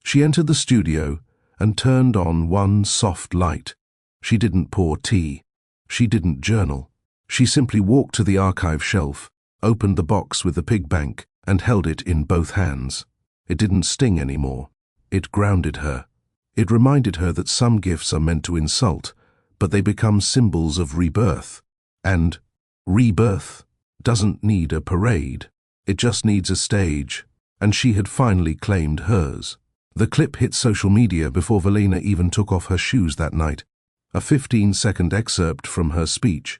She entered the studio and turned on one soft light. She didn't pour tea. She didn't journal. She simply walked to the archive shelf, opened the box with the pig bank, and held it in both hands. It didn't sting anymore. It grounded her. It reminded her that some gifts are meant to insult, but they become symbols of rebirth. And rebirth doesn't need a parade. It just needs a stage. And she had finally claimed hers. The clip hit social media before Velena even took off her shoes that night. A 15-second excerpt from her speech,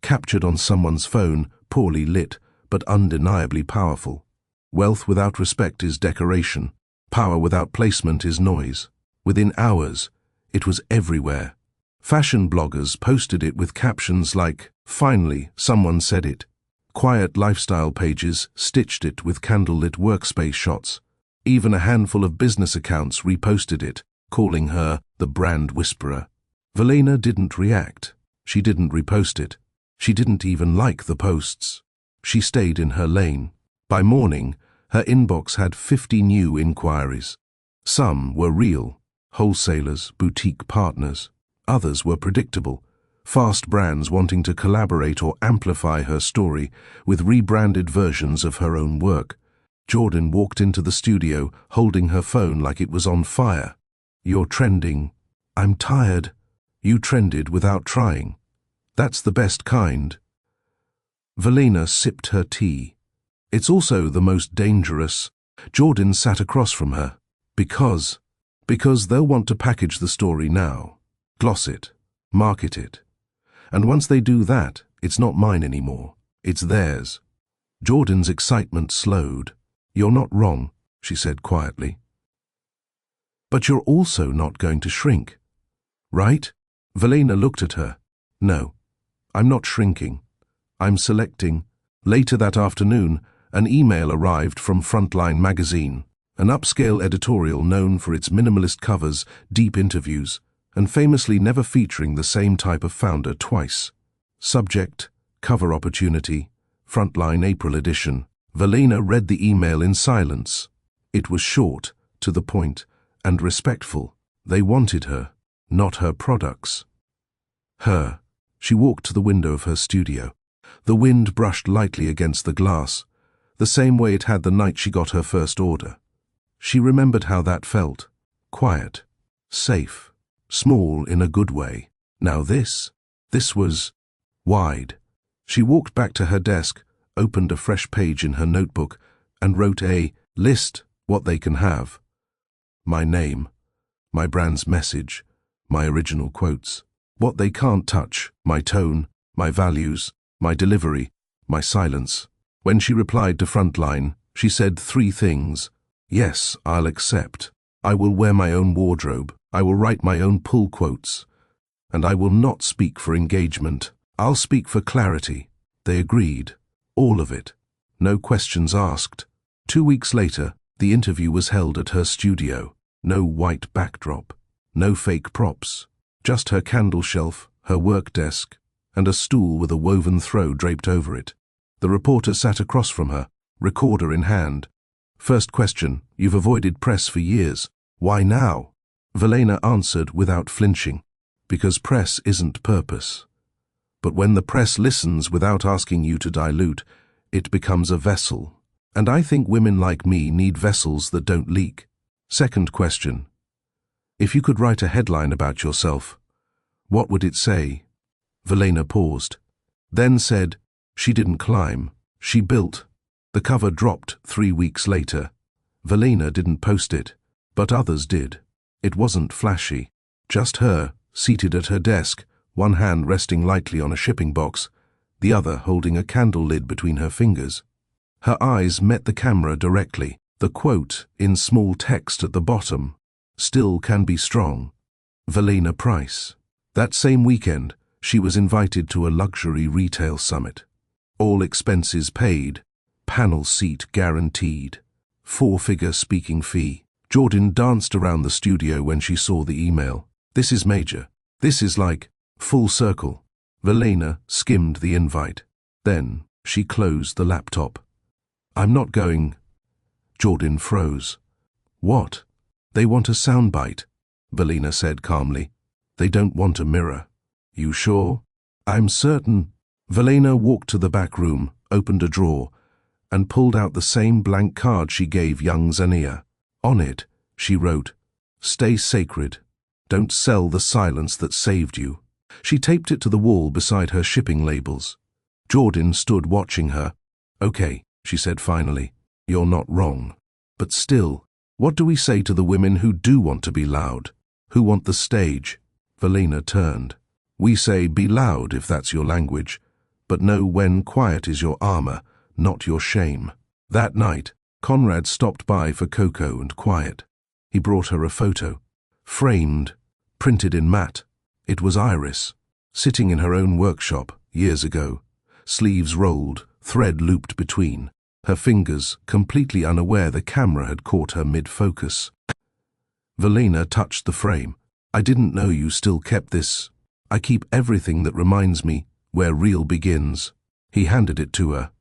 captured on someone's phone, poorly lit, but undeniably powerful. Wealth without respect is decoration. Power without placement is noise. Within hours, it was everywhere. Fashion bloggers posted it with captions like, Finally, someone said it. Quiet lifestyle pages stitched it with candlelit workspace shots. Even a handful of business accounts reposted it, calling her the brand whisperer. Velena didn't react. She didn't repost it. She didn't even like the posts. She stayed in her lane. By morning, her inbox had 50 new inquiries. Some were real. wholesalers, boutique partners. Others were predictable, fast brands wanting to collaborate or amplify her story with rebranded versions of her own work. Jordan walked into the studio, holding her phone like it was on fire. "You're trending." "I'm tired." "You trended without trying. That's the best kind." Valena sipped her tea. "It's also the most dangerous." Jordan sat across from her. Because they'll want to package the story now, gloss it, market it. And once they do that, it's not mine anymore. It's theirs. Jordan's excitement slowed. "You're not wrong," she said quietly. "But you're also not going to shrink, right?" Valena looked at her. "No, I'm not shrinking. I'm selecting." Later that afternoon, an email arrived from Frontline magazine, an upscale editorial known for its minimalist covers, deep interviews, and famously never featuring the same type of founder twice. Subject, cover opportunity, Frontline April edition. Valena read the email in silence. It was short, to the point, and respectful. They wanted her, not her products. Her. She walked to the window of her studio. The wind brushed lightly against the glass, the same way it had the night she got her first order. She remembered how that felt. Quiet, safe, small in a good way. Now this was wide. She walked back to her desk, opened a fresh page in her notebook, and wrote a list what they can have. My name, my brand's message, my original quotes. What they can't touch, my tone, my values, my delivery, my silence. When she replied to Frontline, she said 3 things. "Yes, I'll accept. I will wear my own wardrobe. I will write my own pull quotes. And I will not speak for engagement. I'll speak for clarity." They agreed. All of it. No questions asked. 2 weeks later, the interview was held at her studio. No white backdrop. No fake props. Just her candle shelf, her work desk, and a stool with a woven throw draped over it. The reporter sat across from her, recorder in hand. "First question, you've avoided press for years. Why now?" Valena answered without flinching. "Because press isn't purpose. But when the press listens without asking you to dilute, it becomes a vessel. And I think women like me need vessels that don't leak." Second question, if you could write a headline about yourself, what would it say? Valena paused, then said, "She didn't climb, she built." The cover dropped 3 weeks later. Valena didn't post it, but others did. It wasn't flashy. Just her, seated at her desk, one hand resting lightly on a shipping box, the other holding a candle lid between her fingers. Her eyes met the camera directly, the quote in small text at the bottom, "Still can be strong. Valena Price." That same weekend, she was invited to a luxury retail summit. All expenses paid, panel seat guaranteed, 4-figure speaking fee. Jordan danced around the studio when she saw the email. "This is major. This is like full circle." Valena skimmed the invite. Then she closed the laptop. "I'm not going." Jordan froze. "What?" "They want a soundbite," Valena said calmly. "They don't want a mirror." "You sure?" "I'm certain." Valena walked to the back room, opened a drawer, and pulled out the same blank card she gave young Zania. On it, she wrote, "Stay sacred. Don't sell the silence that saved you." She taped it to the wall beside her shipping labels. Jordan stood watching her. "Okay," she said finally, "you're not wrong. But still, what do we say to the women who do want to be loud, who want the stage?" Valena turned. "We say be loud if that's your language, but know when quiet is your armor, not your shame." That night, Conrad stopped by for cocoa and quiet. He brought her a photo, framed, printed in matte. It was Iris, sitting in her own workshop years ago, sleeves rolled, thread looped between, her fingers completely unaware the camera had caught her mid-focus. Valena touched the frame. "I didn't know you still kept this. I keep everything that reminds me where real begins." He handed it to her.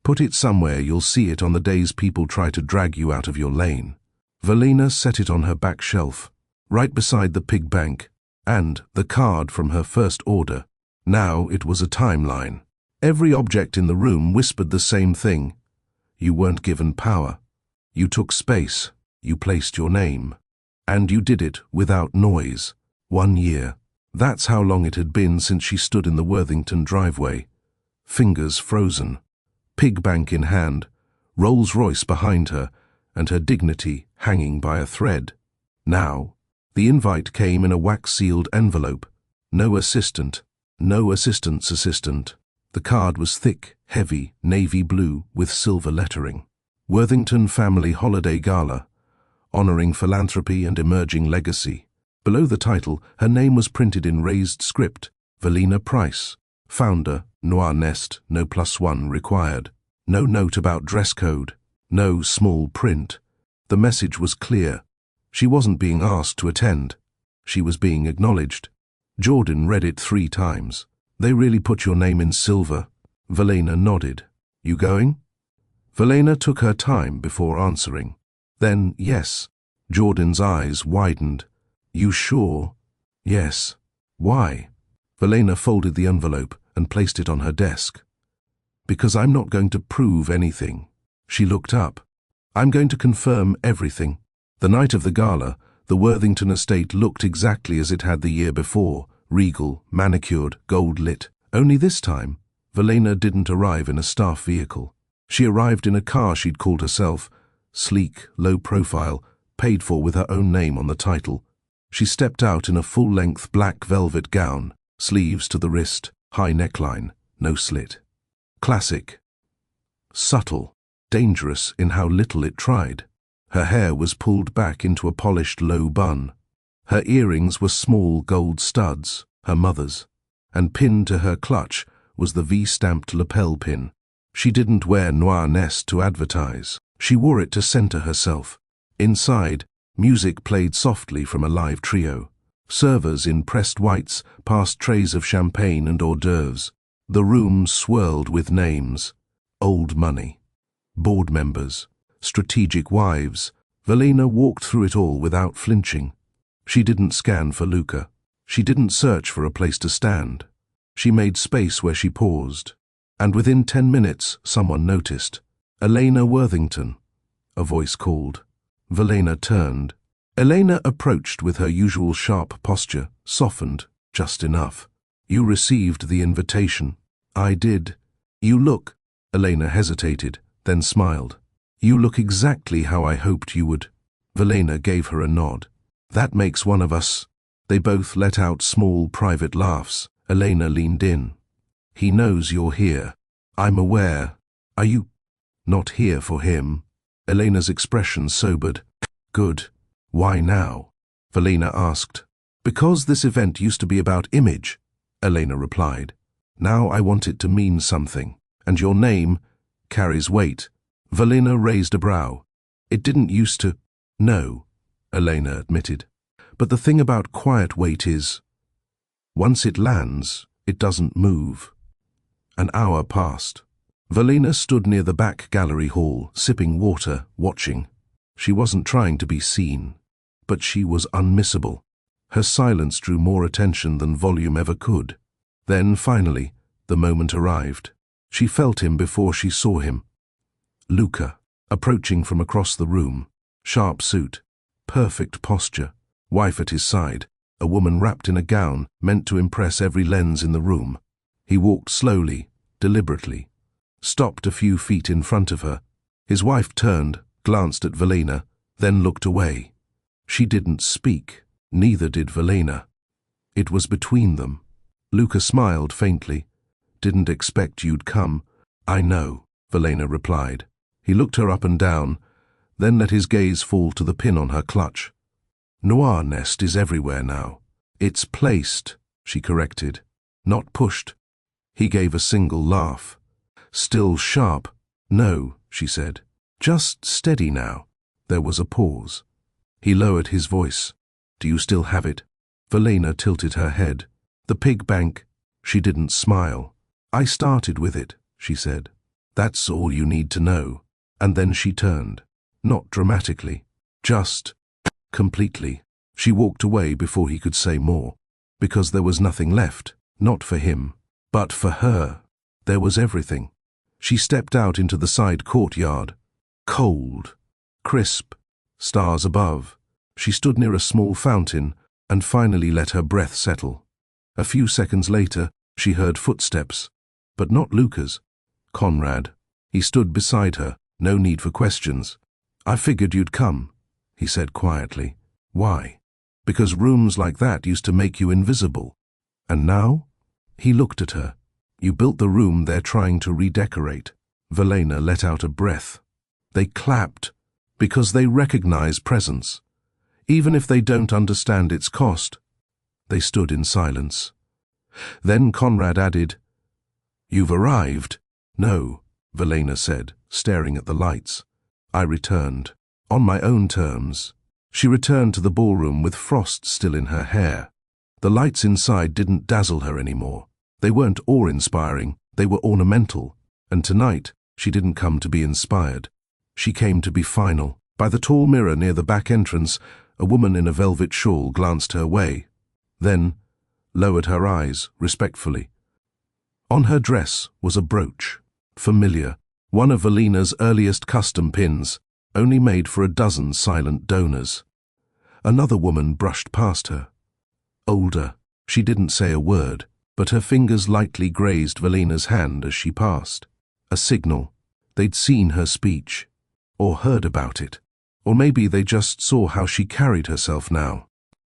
"Put it somewhere you'll see it on the days people try to drag you out of your lane." Valena set it on her back shelf, right beside the pig bank, and the card from her first order. Now it was a timeline. Every object in the room whispered the same thing. You weren't given power. You took space. You placed your name. And you did it without noise. 1 year. That's how long it had been since she stood in the Worthington driveway. Fingers frozen. Pig bank in hand, Rolls-Royce behind her, and her dignity hanging by a thread. Now, the invite came in a wax-sealed envelope. No assistant. No assistant's assistant. The card was thick, heavy, navy blue with silver lettering. Worthington Family Holiday Gala, honoring philanthropy and emerging legacy. Below the title, her name was printed in raised script. Valina Price, founder, Noir Nest, no +1 required. No note about dress code. No small print. The message was clear. She wasn't being asked to attend. She was being acknowledged. Jordan read it 3 times. They really put your name in silver. Valina nodded. You going? Valina took her time before answering. Then, yes. Jordan's eyes widened. You sure? Yes. Why? Valina folded the envelope and placed it on her desk. Because I'm not going to prove anything. She looked up. I'm going to confirm everything. The night of the gala, the Worthington estate looked exactly as it had the year before, regal, manicured, gold-lit. Only this time, Valina didn't arrive in a staff vehicle. She arrived in a car she'd called herself, sleek, low profile, paid for with her own name on the title. She stepped out in a full-length black velvet gown, sleeves to the wrist, high neckline, no slit. Classic. Subtle, dangerous in how little it tried. Her hair was pulled back into a polished low bun. Her earrings were small gold studs, her mother's, and pinned to her clutch was the V-stamped lapel pin. She didn't wear Noir Nest to advertise. She wore it to center herself. Inside, music played softly from a live trio. Servers in pressed whites passed trays of champagne and hors d'oeuvres. The room swirled with names. Old money. Board members. Strategic wives. Valina walked through it all without flinching. She didn't scan for Luca. She didn't search for a place to stand. She made space where she paused. And within 10 minutes, someone noticed. Elena Worthington. A voice called. Valina turned. Elena approached with her usual sharp posture, softened, just enough. You received the invitation. I did. You look. Elena hesitated, then smiled. You look exactly how I hoped you would. Valina gave her a nod. That makes one of us. They both let out small private laughs. Elena leaned in. He knows you're here. I'm aware. Are you not here for him? Elena's expression sobered. Good. Why now? Valina asked. Because this event used to be about image, Elena replied. Now I want it to mean something, and your name carries weight. Valina raised a brow. It didn't used to. No, Elena admitted. But the thing about quiet weight is, once it lands, it doesn't move. An hour passed. Valina stood near the back gallery hall, sipping water, watching. She wasn't trying to be seen, but she was unmissable. Her silence drew more attention than volume ever could. Then, finally, the moment arrived. She felt him before she saw him. Luca, approaching from across the room. Sharp suit, perfect posture, wife at his side, a woman wrapped in a gown meant to impress every lens in the room. He walked slowly, deliberately, stopped a few feet in front of her. His wife turned, glanced at Valina, then looked away. She didn't speak, neither did Valina. It was between them. Luca smiled faintly. Didn't expect you'd come. I know, Valina replied. He looked her up and down, then let his gaze fall to the pin on her clutch. Noir Nest is everywhere now. It's placed, she corrected, not pushed. He gave a single laugh. Still sharp. No, she said. Just steady now. There was a pause. He lowered his voice. Do you still have it? Valina tilted her head. The pig bank. She didn't smile. I started with it, she said. That's all you need to know. And then she turned. Not dramatically. Just completely. She walked away before he could say more, because there was nothing left, not for him, but for her. There was everything. She stepped out into the side courtyard. Cold, crisp, stars above. She stood near a small fountain and finally let her breath settle. A few seconds later, she heard footsteps, but not Luca's. Conrad. He stood beside her, no need for questions. "I figured you'd come," he said quietly. "Why?" "Because rooms like that used to make you invisible. And now?" He looked at her. "You built the room they're trying to redecorate." Velena let out a breath. They clapped, because they recognize presence, even if they don't understand its cost. They stood in silence. Then Conrad added, "You've arrived." "No," Velena said, staring at the lights. "I returned. On my own terms." She returned to the ballroom with frost still in her hair. The lights inside didn't dazzle her anymore. They weren't awe-inspiring, they were ornamental. And tonight, she didn't come to be inspired. She came to be final. By the tall mirror near the back entrance, a woman in a velvet shawl glanced her way, then lowered her eyes respectfully. On her dress was a brooch, familiar, one of Velena's earliest custom pins, only made for a dozen silent donors. Another woman brushed past her. Older, she didn't say a word, but her fingers lightly grazed Velena's hand as she passed. A signal. They'd seen her speech, or heard about it, or maybe they just saw how she carried herself now.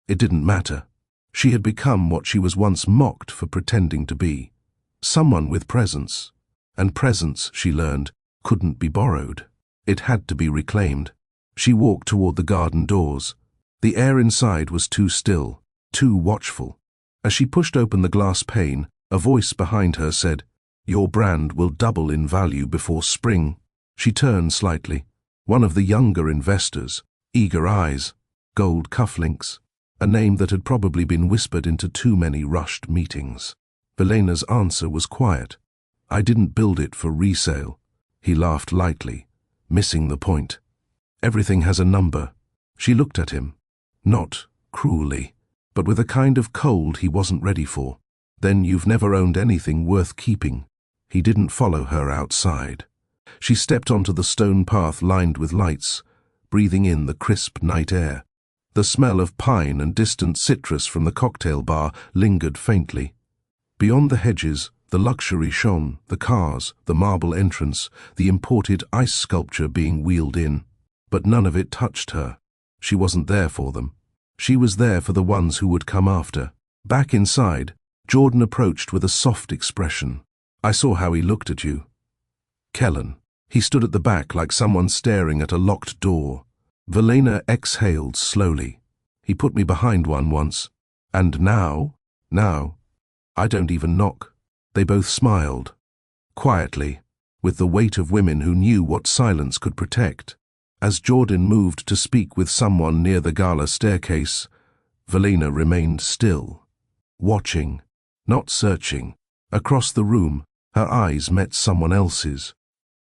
It didn't matter. She had become what she was once mocked for pretending to be. Someone with presence. And presence, she learned, couldn't be borrowed. It had to be reclaimed. She walked toward the garden doors. The air inside was too still, too watchful. As she pushed open the glass pane, a voice behind her said, "Your brand will double in value before spring." She turned slightly. One of the younger investors, eager eyes, gold cufflinks, a name that had probably been whispered into too many rushed meetings. Velena's answer was quiet. "I didn't build it for resale." He laughed lightly, missing the point. "Everything has a number." She looked at him, not cruelly, but with a kind of cold he wasn't ready for. "Then you've never owned anything worth keeping." He didn't follow her outside. She stepped onto the stone path lined with lights, breathing in the crisp night air. The smell of pine and distant citrus from the cocktail bar lingered faintly. Beyond the hedges, the luxury shone, the cars, the marble entrance, the imported ice sculpture being wheeled in. But none of it touched her. She wasn't there for them. She was there for the ones who would come after. Back inside, Jordan approached with a soft expression. "I saw how he looked at you." "Kellen." He stood at the back like someone staring at a locked door. Velena exhaled slowly. "He put me behind one once. And now? Now, I don't even knock." They both smiled, quietly, with the weight of women who knew what silence could protect. As Jordan moved to speak with someone near the gala staircase, Velena remained still, watching, not searching. Across the room, her eyes met someone else's.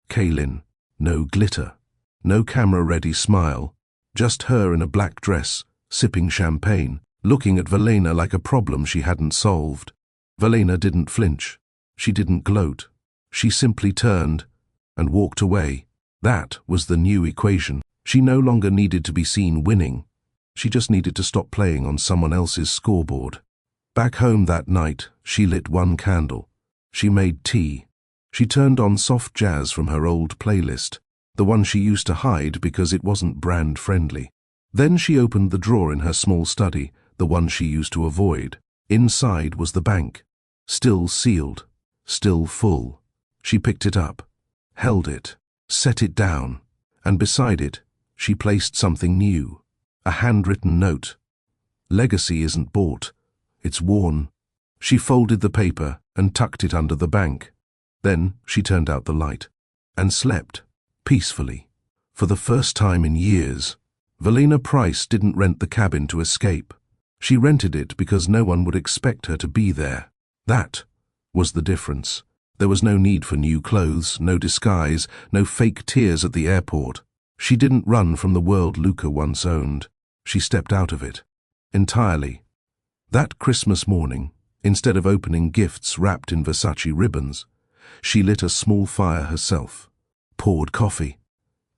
Kaylin, no glitter, no camera-ready smile, just her in a black dress, sipping champagne, looking at Velena like a problem she hadn't solved. Velena didn't flinch. She didn't gloat. She simply turned and walked away. That was the new equation. She no longer needed to be seen winning. She just needed to stop playing on someone else's scoreboard. Back home that night, she lit one candle. She made tea. She turned on soft jazz from her old playlist, the one she used to hide because it wasn't brand-friendly. Then she opened the drawer in her small study, the one she used to avoid. Inside was the bank, still sealed, still full. She picked it up, held it, set it down, and beside it, she placed something new, a handwritten note. "Legacy isn't bought, it's worn." She folded the paper and tucked it under the bank. Then she turned out the light and slept peacefully. For the first time in years, Velena Price didn't rent the cabin to escape. She rented it because no one would expect her to be there. That was the difference. There was no need for new clothes, no disguise, no fake tears at the airport. She didn't run from the world Luca once owned. She stepped out of it. entirely. That Christmas morning, instead of opening gifts wrapped in Versace ribbons, she lit a small fire herself, poured coffee,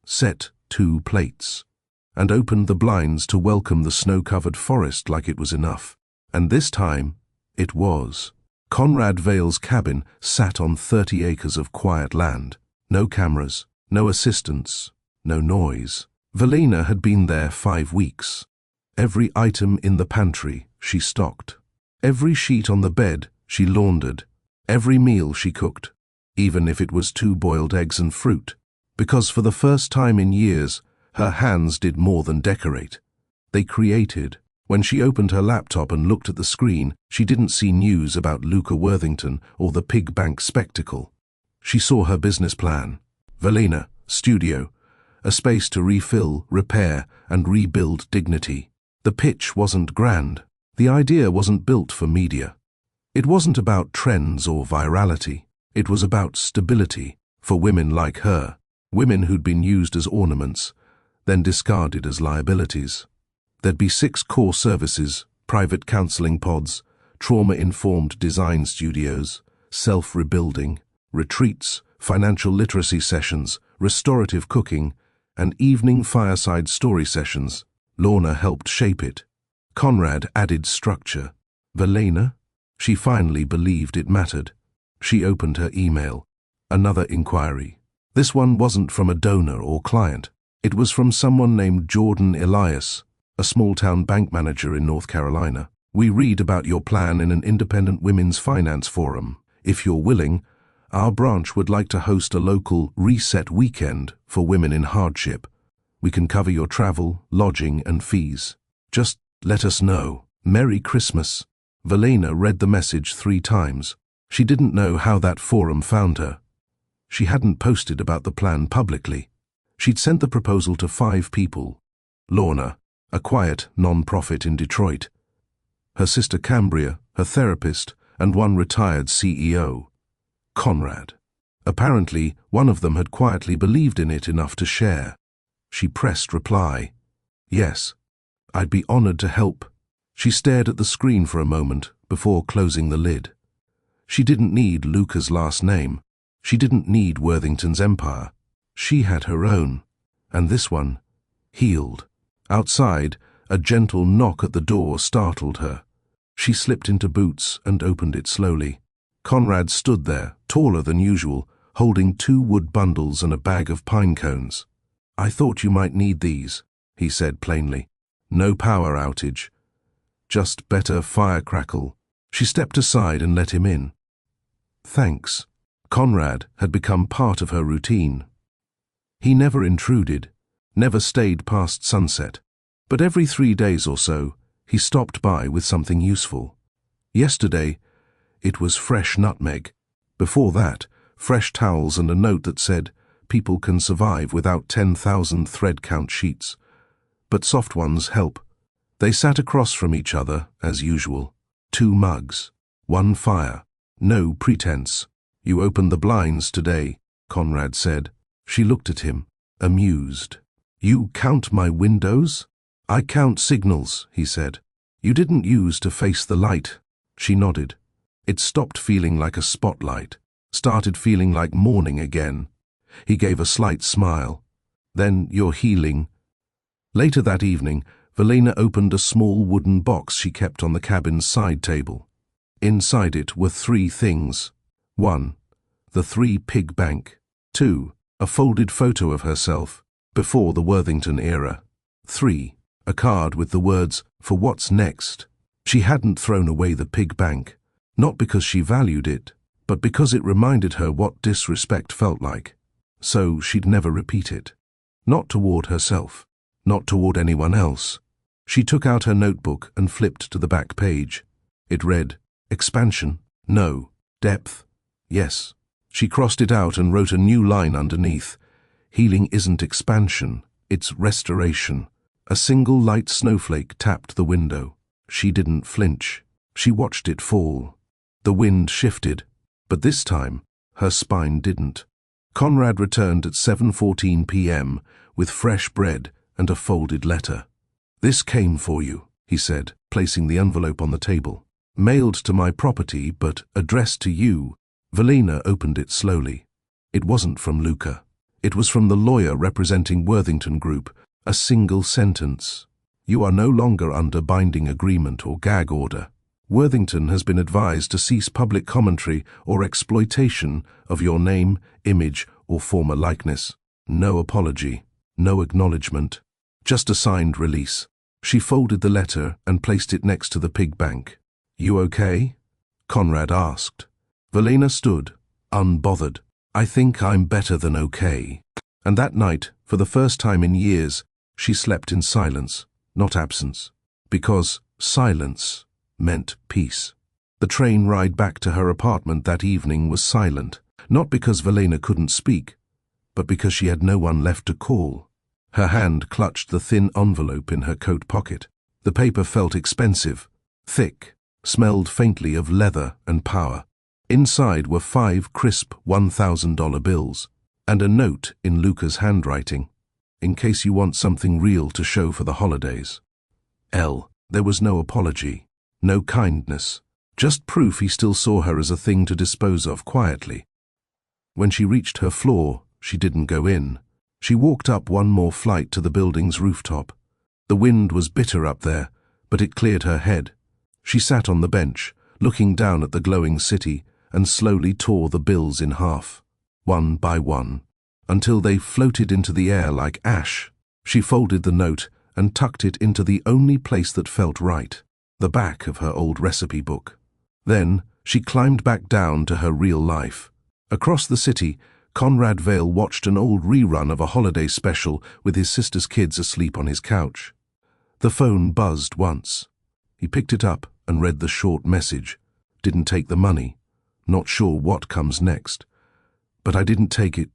set 2 plates, and opened the blinds to welcome the snow-covered forest like it was enough. And this time, it was. Conrad Vale's cabin sat on 30 acres of quiet land. No cameras, no assistants, no noise. Valena had been there 5 weeks. Every item in the pantry she stocked. Every sheet on the bed she laundered. Every meal she cooked, even if it was 2 boiled eggs and fruit. Because for the first time in years, her hands did more than decorate. They created. When she opened her laptop and looked at the screen, she didn't see news about Luca Worthington or the pig bank spectacle. She saw her business plan. Valena, studio, a space to refill, repair, and rebuild dignity. The pitch wasn't grand. The idea wasn't built for media. It wasn't about trends or virality. It was about stability for women like her, women who'd been used as ornaments, then discarded as liabilities. There'd be 6 core services: private counseling pods, trauma-informed design studios, self-rebuilding, retreats, financial literacy sessions, restorative cooking, and evening fireside story sessions. Lorna helped shape it. Conrad added structure. Valena? She finally believed it mattered. She opened her email. Another inquiry. This one wasn't from a donor or client. It was from someone named Jordan Elias, a small-town bank manager in North Carolina. We read about your plan in an independent women's finance forum. If you're willing, our branch would like to host a local reset weekend for women in hardship. We can cover your travel, lodging, and fees. Just let us know. Merry Christmas. Valena read the message 3 times. She didn't know how that forum found her. She hadn't posted about the plan publicly. She'd sent the proposal to 5 people. Lorna, a quiet non-profit in Detroit. Her sister Cambria, her therapist, and one retired CEO. Conrad. Apparently, one of them had quietly believed in it enough to share. She pressed reply. Yes, I'd be honored to help. She stared at the screen for a moment before closing the lid. She didn't need Luca's last name. She didn't need Worthington's empire. She had her own, and this one, healed. Outside, a gentle knock at the door startled her. She slipped into boots and opened it slowly. Conrad stood there, taller than usual, holding 2 wood bundles and a bag of pine cones. I thought you might need these, he said plainly. No power outage. Just better fire crackle. She stepped aside and let him in. Thanks. Conrad had become part of her routine. He never intruded, never stayed past sunset, but every 3 days or so, he stopped by with something useful. Yesterday, it was fresh nutmeg. Before that, fresh towels and a note that said, people can survive without 10,000 thread count sheets. But soft ones help. They sat across from each other, as usual. 2 mugs, 1 fire, no pretense. You opened the blinds today, Conrad said. She looked at him, amused. You count my windows? I count signals, he said. You didn't use to face the light. She nodded. It stopped feeling like a spotlight, started feeling like morning again. He gave a slight smile. Then you're healing. Later that evening, Valena opened a small wooden box she kept on the cabin's side table. Inside it were 3 things. 1. The 3 pig bank. 2. A folded photo of herself, before the Worthington era. 3. A card with the words, for what's next. She hadn't thrown away the pig bank, not because she valued it, but because it reminded her what disrespect felt like. So she'd never repeat it. Not toward herself, not toward anyone else. She took out her notebook and flipped to the back page. It read, expansion, no. Depth, yes. She crossed it out and wrote a new line underneath. Healing isn't expansion, it's restoration. A single light snowflake tapped the window. She didn't flinch. She watched it fall. The wind shifted, but this time, her spine didn't. Conrad returned at 7:14 p.m. with fresh bread and a folded letter. This came for you, he said, placing the envelope on the table. Mailed to my property, but addressed to you. Velina opened it slowly. It wasn't from Luca. It was from the lawyer representing Worthington Group. A single sentence. You are no longer under binding agreement or gag order. Worthington has been advised to cease public commentary or exploitation of your name, image, or former likeness. No apology, no acknowledgement, just a signed release. She folded the letter and placed it next to the pig bank. You okay? Conrad asked. Velina stood, unbothered. I think I'm better than okay. And that night, for the first time in years, she slept in silence, not absence, because silence meant peace. The train ride back to her apartment that evening was silent, not because Velina couldn't speak, but because she had no one left to call. Her hand clutched the thin envelope in her coat pocket. The paper felt expensive, thick, smelled faintly of leather and power. Inside were 5 crisp $1,000 bills, and a note in Luca's handwriting, in case you want something real to show for the holidays. There was no apology, no kindness, just proof he still saw her as a thing to dispose of quietly. When she reached her floor, she didn't go in. She walked up one more flight to the building's rooftop. The wind was bitter up there, but it cleared her head. She sat on the bench, looking down at the glowing city, and slowly tore the bills in half, one by one, until they floated into the air like ash. She folded the note and tucked it into the only place that felt right, the back of her old recipe book. Then she climbed back down to her real life. Across the city, Conrad Vale watched an old rerun of a holiday special with his sister's kids asleep on his couch. The phone buzzed once. He picked it up and read the short message. Didn't take the money. Not sure what comes next. But I didn't take it.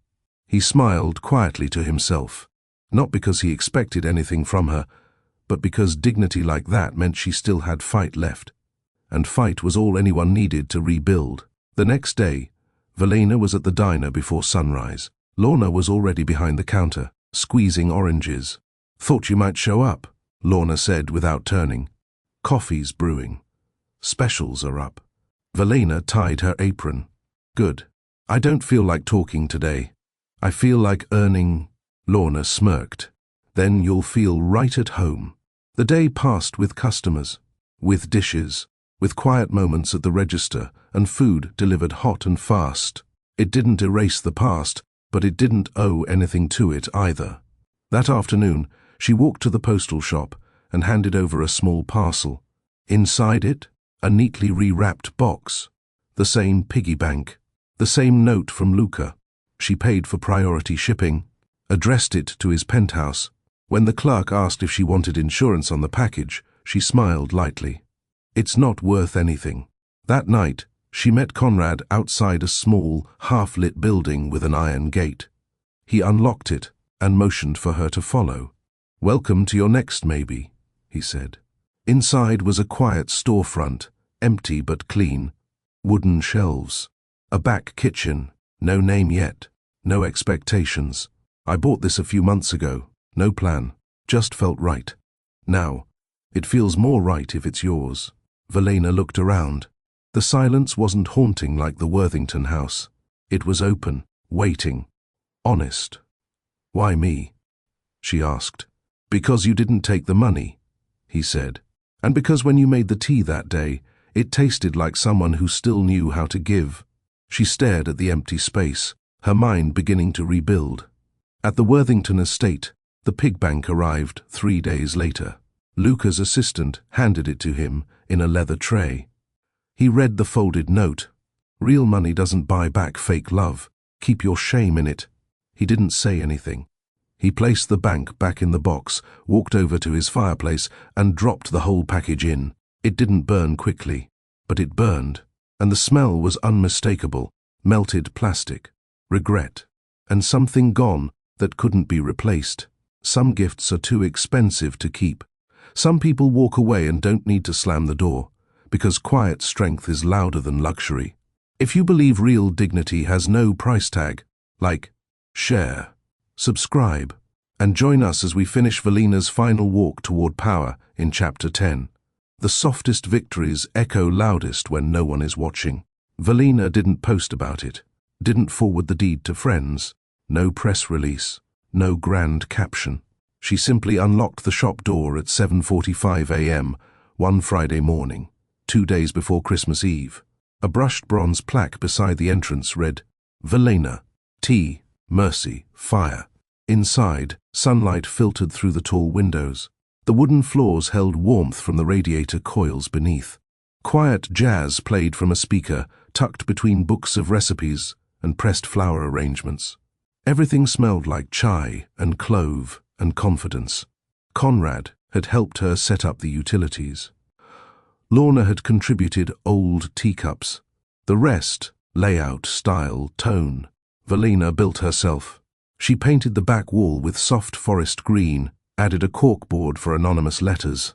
He smiled quietly to himself, not because he expected anything from her, but because dignity like that meant she still had fight left. And fight was all anyone needed to rebuild. The next day, Velina was at the diner before sunrise. Lorna was already behind the counter, squeezing oranges. Thought you might show up, Lorna said without turning. Coffee's brewing. Specials are up. Velina tied her apron. Good. I don't feel like talking today. I feel like earning. Lorna smirked. Then you'll feel right at home. The day passed with customers, with dishes, with quiet moments at the register, and food delivered hot and fast. It didn't erase the past, but it didn't owe anything to it either. That afternoon, she walked to the postal shop and handed over a small parcel. Inside it, a neatly rewrapped box. The same piggy bank. The same note from Luca. She paid for priority shipping, addressed it to his penthouse. When the clerk asked if she wanted insurance on the package, she smiled lightly. It's not worth anything. That night, she met Conrad outside a small, half-lit building with an iron gate. He unlocked it and motioned for her to follow. Welcome to your next maybe, he said. Inside was a quiet storefront, empty but clean. Wooden shelves. A back kitchen. No name yet. No expectations. I bought this a few months ago. No plan. Just felt right. Now, it feels more right if it's yours. Velina looked around. The silence wasn't haunting like the Worthington house. It was open, waiting, honest. Why me? She asked. Because you didn't take the money, he said. And because when you made the tea that day, it tasted like someone who still knew how to give. She stared at the empty space, her mind beginning to rebuild. At the Worthington estate, the pig bank arrived 3 days later. Luca's assistant handed it to him in a leather tray. He read the folded note. Real money doesn't buy back fake love. Keep your shame in it. He didn't say anything. He placed the bank back in the box, walked over to his fireplace, and dropped the whole package in. It didn't burn quickly, but it burned, and the smell was unmistakable. Melted plastic, regret, and something gone that couldn't be replaced. Some gifts are too expensive to keep. Some people walk away and don't need to slam the door, because quiet strength is louder than luxury. If you believe real dignity has no price tag, like, share, subscribe, and join us as we finish Velina's final walk toward power in Chapter 10. The softest victories echo loudest when no one is watching. Valina didn't post about it, didn't forward the deed to friends. No press release, no grand caption. She simply unlocked the shop door at 7:45 a.m. one Friday morning, 2 days before Christmas Eve. A brushed bronze plaque beside the entrance read, "Valina, tea, mercy, fire." Inside, sunlight filtered through the tall windows. The wooden floors held warmth from the radiator coils beneath. Quiet jazz played from a speaker tucked between books of recipes and pressed flower arrangements. Everything smelled like chai and clove and confidence. Conrad had helped her set up the utilities. Lorna had contributed old teacups. The rest, layout, style, tone, Valina built herself. She painted the back wall with soft forest green, added a corkboard for anonymous letters,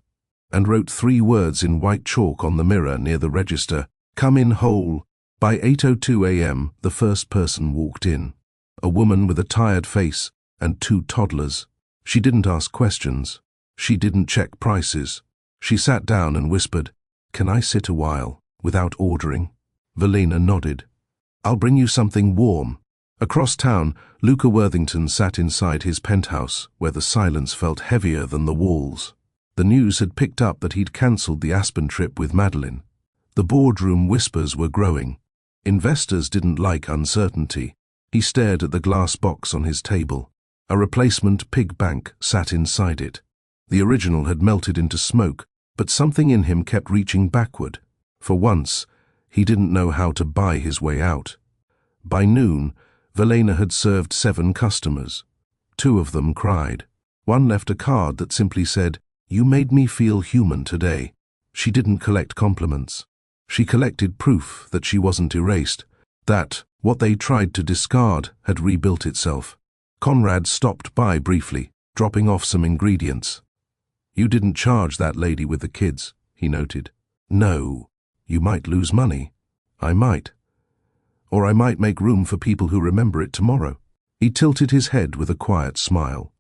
and wrote 3 words in white chalk on the mirror near the register, "Come in whole." By 8:02 a.m., the first person walked in. A woman with a tired face and 2 toddlers. She didn't ask questions. She didn't check prices. She sat down and whispered, "Can I sit a while?" without ordering. Valina nodded. "I'll bring you something warm." Across town, Luca Worthington sat inside his penthouse, where the silence felt heavier than the walls. The news had picked up that he'd cancelled the Aspen trip with Madeline. The boardroom whispers were growing. Investors didn't like uncertainty. He stared at the glass box on his table. A replacement pig bank sat inside it. The original had melted into smoke, but something in him kept reaching backward. For once, he didn't know how to buy his way out. By noon, Valina had served 7 customers. 2 of them cried. One left a card that simply said, "You made me feel human today." She didn't collect compliments. She collected proof that she wasn't erased, that what they tried to discard had rebuilt itself. Conrad stopped by briefly, dropping off some ingredients. "You didn't charge that lady with the kids," he noted. "No. You might lose money." "I might. Or I might make room for people who remember it tomorrow." He tilted his head with a quiet smile.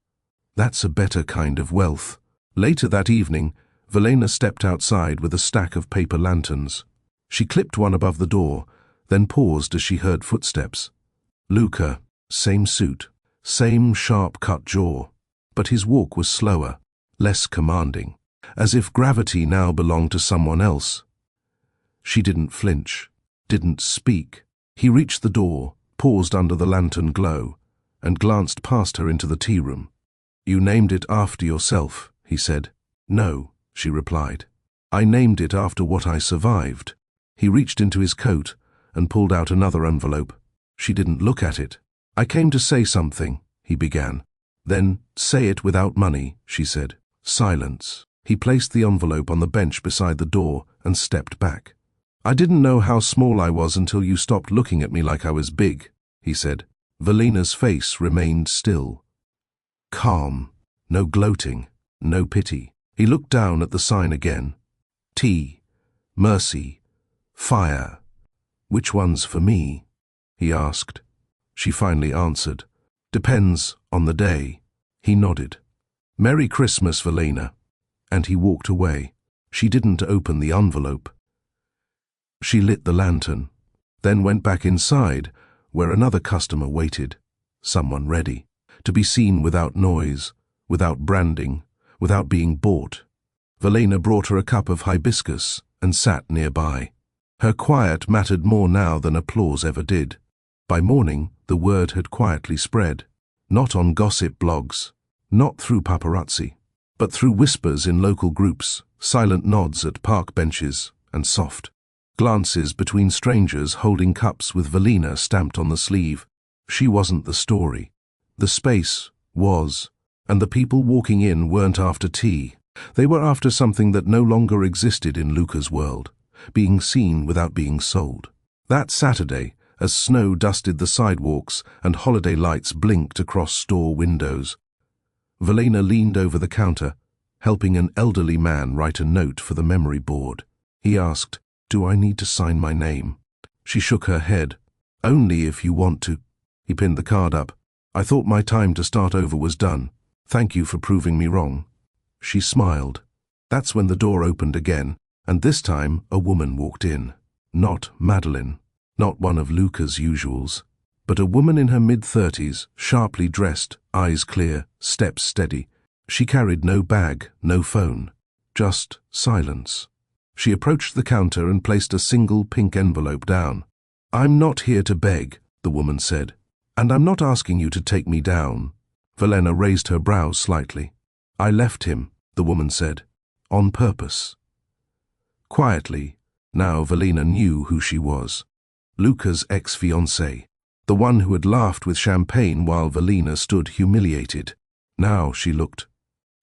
"That's a better kind of wealth." Later that evening, Valina stepped outside with a stack of paper lanterns. She clipped one above the door, then paused as she heard footsteps. Luca, same suit, same sharp-cut jaw, but his walk was slower, less commanding, as if gravity now belonged to someone else. She didn't flinch, didn't speak. He reached the door, paused under the lantern glow, and glanced past her into the tea room. "You named it after yourself," he said. "No," she replied. "I named it after what I survived." He reached into his coat and pulled out another envelope. She didn't look at it. "I came to say something," he began. "Then say it without money," she said. Silence. He placed the envelope on the bench beside the door and stepped back. "I didn't know how small I was until you stopped looking at me like I was big," he said. Valina's face remained still. Calm. No gloating. No pity. He looked down at the sign again. "Tea. Mercy. Fire. Which one's for me?" he asked. She finally answered. "Depends on the day." He nodded. "Merry Christmas, Valina." And he walked away. She didn't open the envelope. She lit the lantern, then went back inside, where another customer waited. Someone ready. To be seen without noise, without branding, without being bought. Valina brought her a cup of hibiscus and sat nearby. Her quiet mattered more now than applause ever did. By morning, the word had quietly spread. Not on gossip blogs, not through paparazzi, but through whispers in local groups, silent nods at park benches, and soft glances between strangers holding cups with Valina stamped on the sleeve. She wasn't the story. The space was, and the people walking in weren't after tea. They were after something that no longer existed in Luca's world, being seen without being sold. That Saturday, as snow dusted the sidewalks and holiday lights blinked across store windows, Valina leaned over the counter, helping an elderly man write a note for the memory board. He asked, "Do I need to sign my name?" She shook her head. "Only if you want to." He pinned the card up. "I thought my time to start over was done. Thank you for proving me wrong." She smiled. That's when the door opened again, and this time a woman walked in. Not Madeline, not one of Luca's usuals, but a woman in her mid-30s, sharply dressed, eyes clear, steps steady. She carried no bag, no phone, just silence. She approached the counter and placed a single pink envelope down. "I'm not here to beg," the woman said, "and I'm not asking you to take me down." Velena raised her brows slightly. "I left him," the woman said, "on purpose." Quietly, now Velena knew who she was. Luca's ex-fiancé, the one who had laughed with champagne while Velena stood humiliated. Now she looked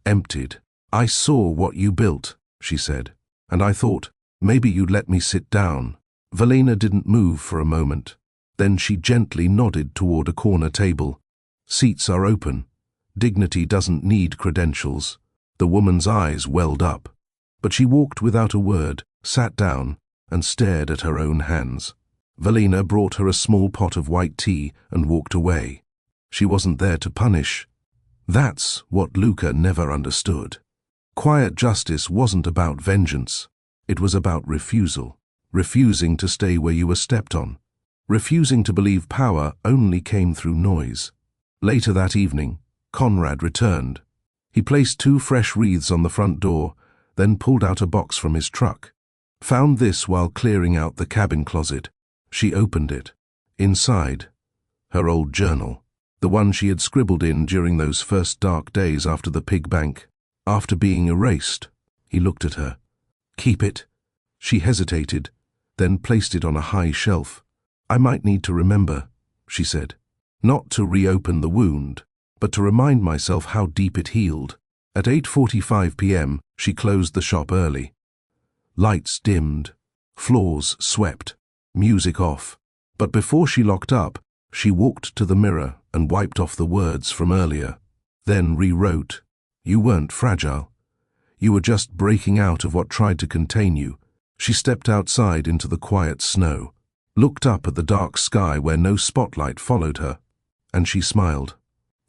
emptied. "I saw what you built," she said, "and I thought, maybe you'd let me sit down." Velena didn't move for a moment. Then she gently nodded toward a corner table. "Seats are open. Dignity doesn't need credentials." The woman's eyes welled up, but she walked without a word, sat down, and stared at her own hands. Velena brought her a small pot of white tea and walked away. She wasn't there to punish. That's what Luca never understood. Quiet justice wasn't about vengeance. It was about refusal. Refusing to stay where you were stepped on. Refusing to believe power only came through noise. Later that evening, Conrad returned. He placed 2 fresh wreaths on the front door, then pulled out a box from his truck. Found this while clearing out the cabin closet. She opened it. Inside, her old journal, the one she had scribbled in during those first dark days after the pig bank. After being erased, he looked at her. "Keep it." She hesitated, then placed it on a high shelf. "I might need to remember," she said. "Not to reopen the wound, but to remind myself how deep it healed." At 8:45 p.m., she closed the shop early. Lights dimmed, floors swept, music off. But before she locked up, she walked to the mirror and wiped off the words from earlier. Then rewrote, "You weren't fragile. You were just breaking out of what tried to contain you." She stepped outside into the quiet snow, looked up at the dark sky where no spotlight followed her, and she smiled.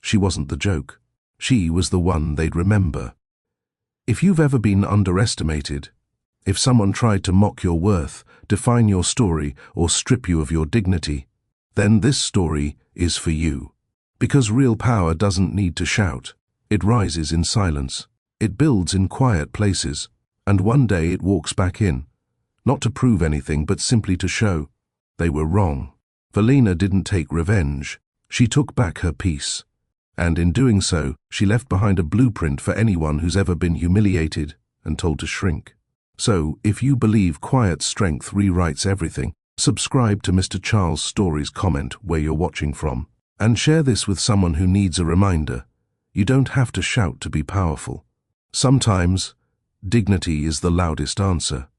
She wasn't the joke. She was the one they'd remember. If you've ever been underestimated, if someone tried to mock your worth, define your story, or strip you of your dignity, then this story is for you. Because real power doesn't need to shout. It rises in silence. It builds in quiet places. And one day it walks back in. Not to prove anything, but simply to show they were wrong. Velena didn't take revenge. She took back her peace. And in doing so, she left behind a blueprint for anyone who's ever been humiliated and told to shrink. So, if you believe quiet strength rewrites everything, subscribe to Mr. Charles' Stories, comment where you're watching from, and share this with someone who needs a reminder. You don't have to shout to be powerful. Sometimes, dignity is the loudest answer.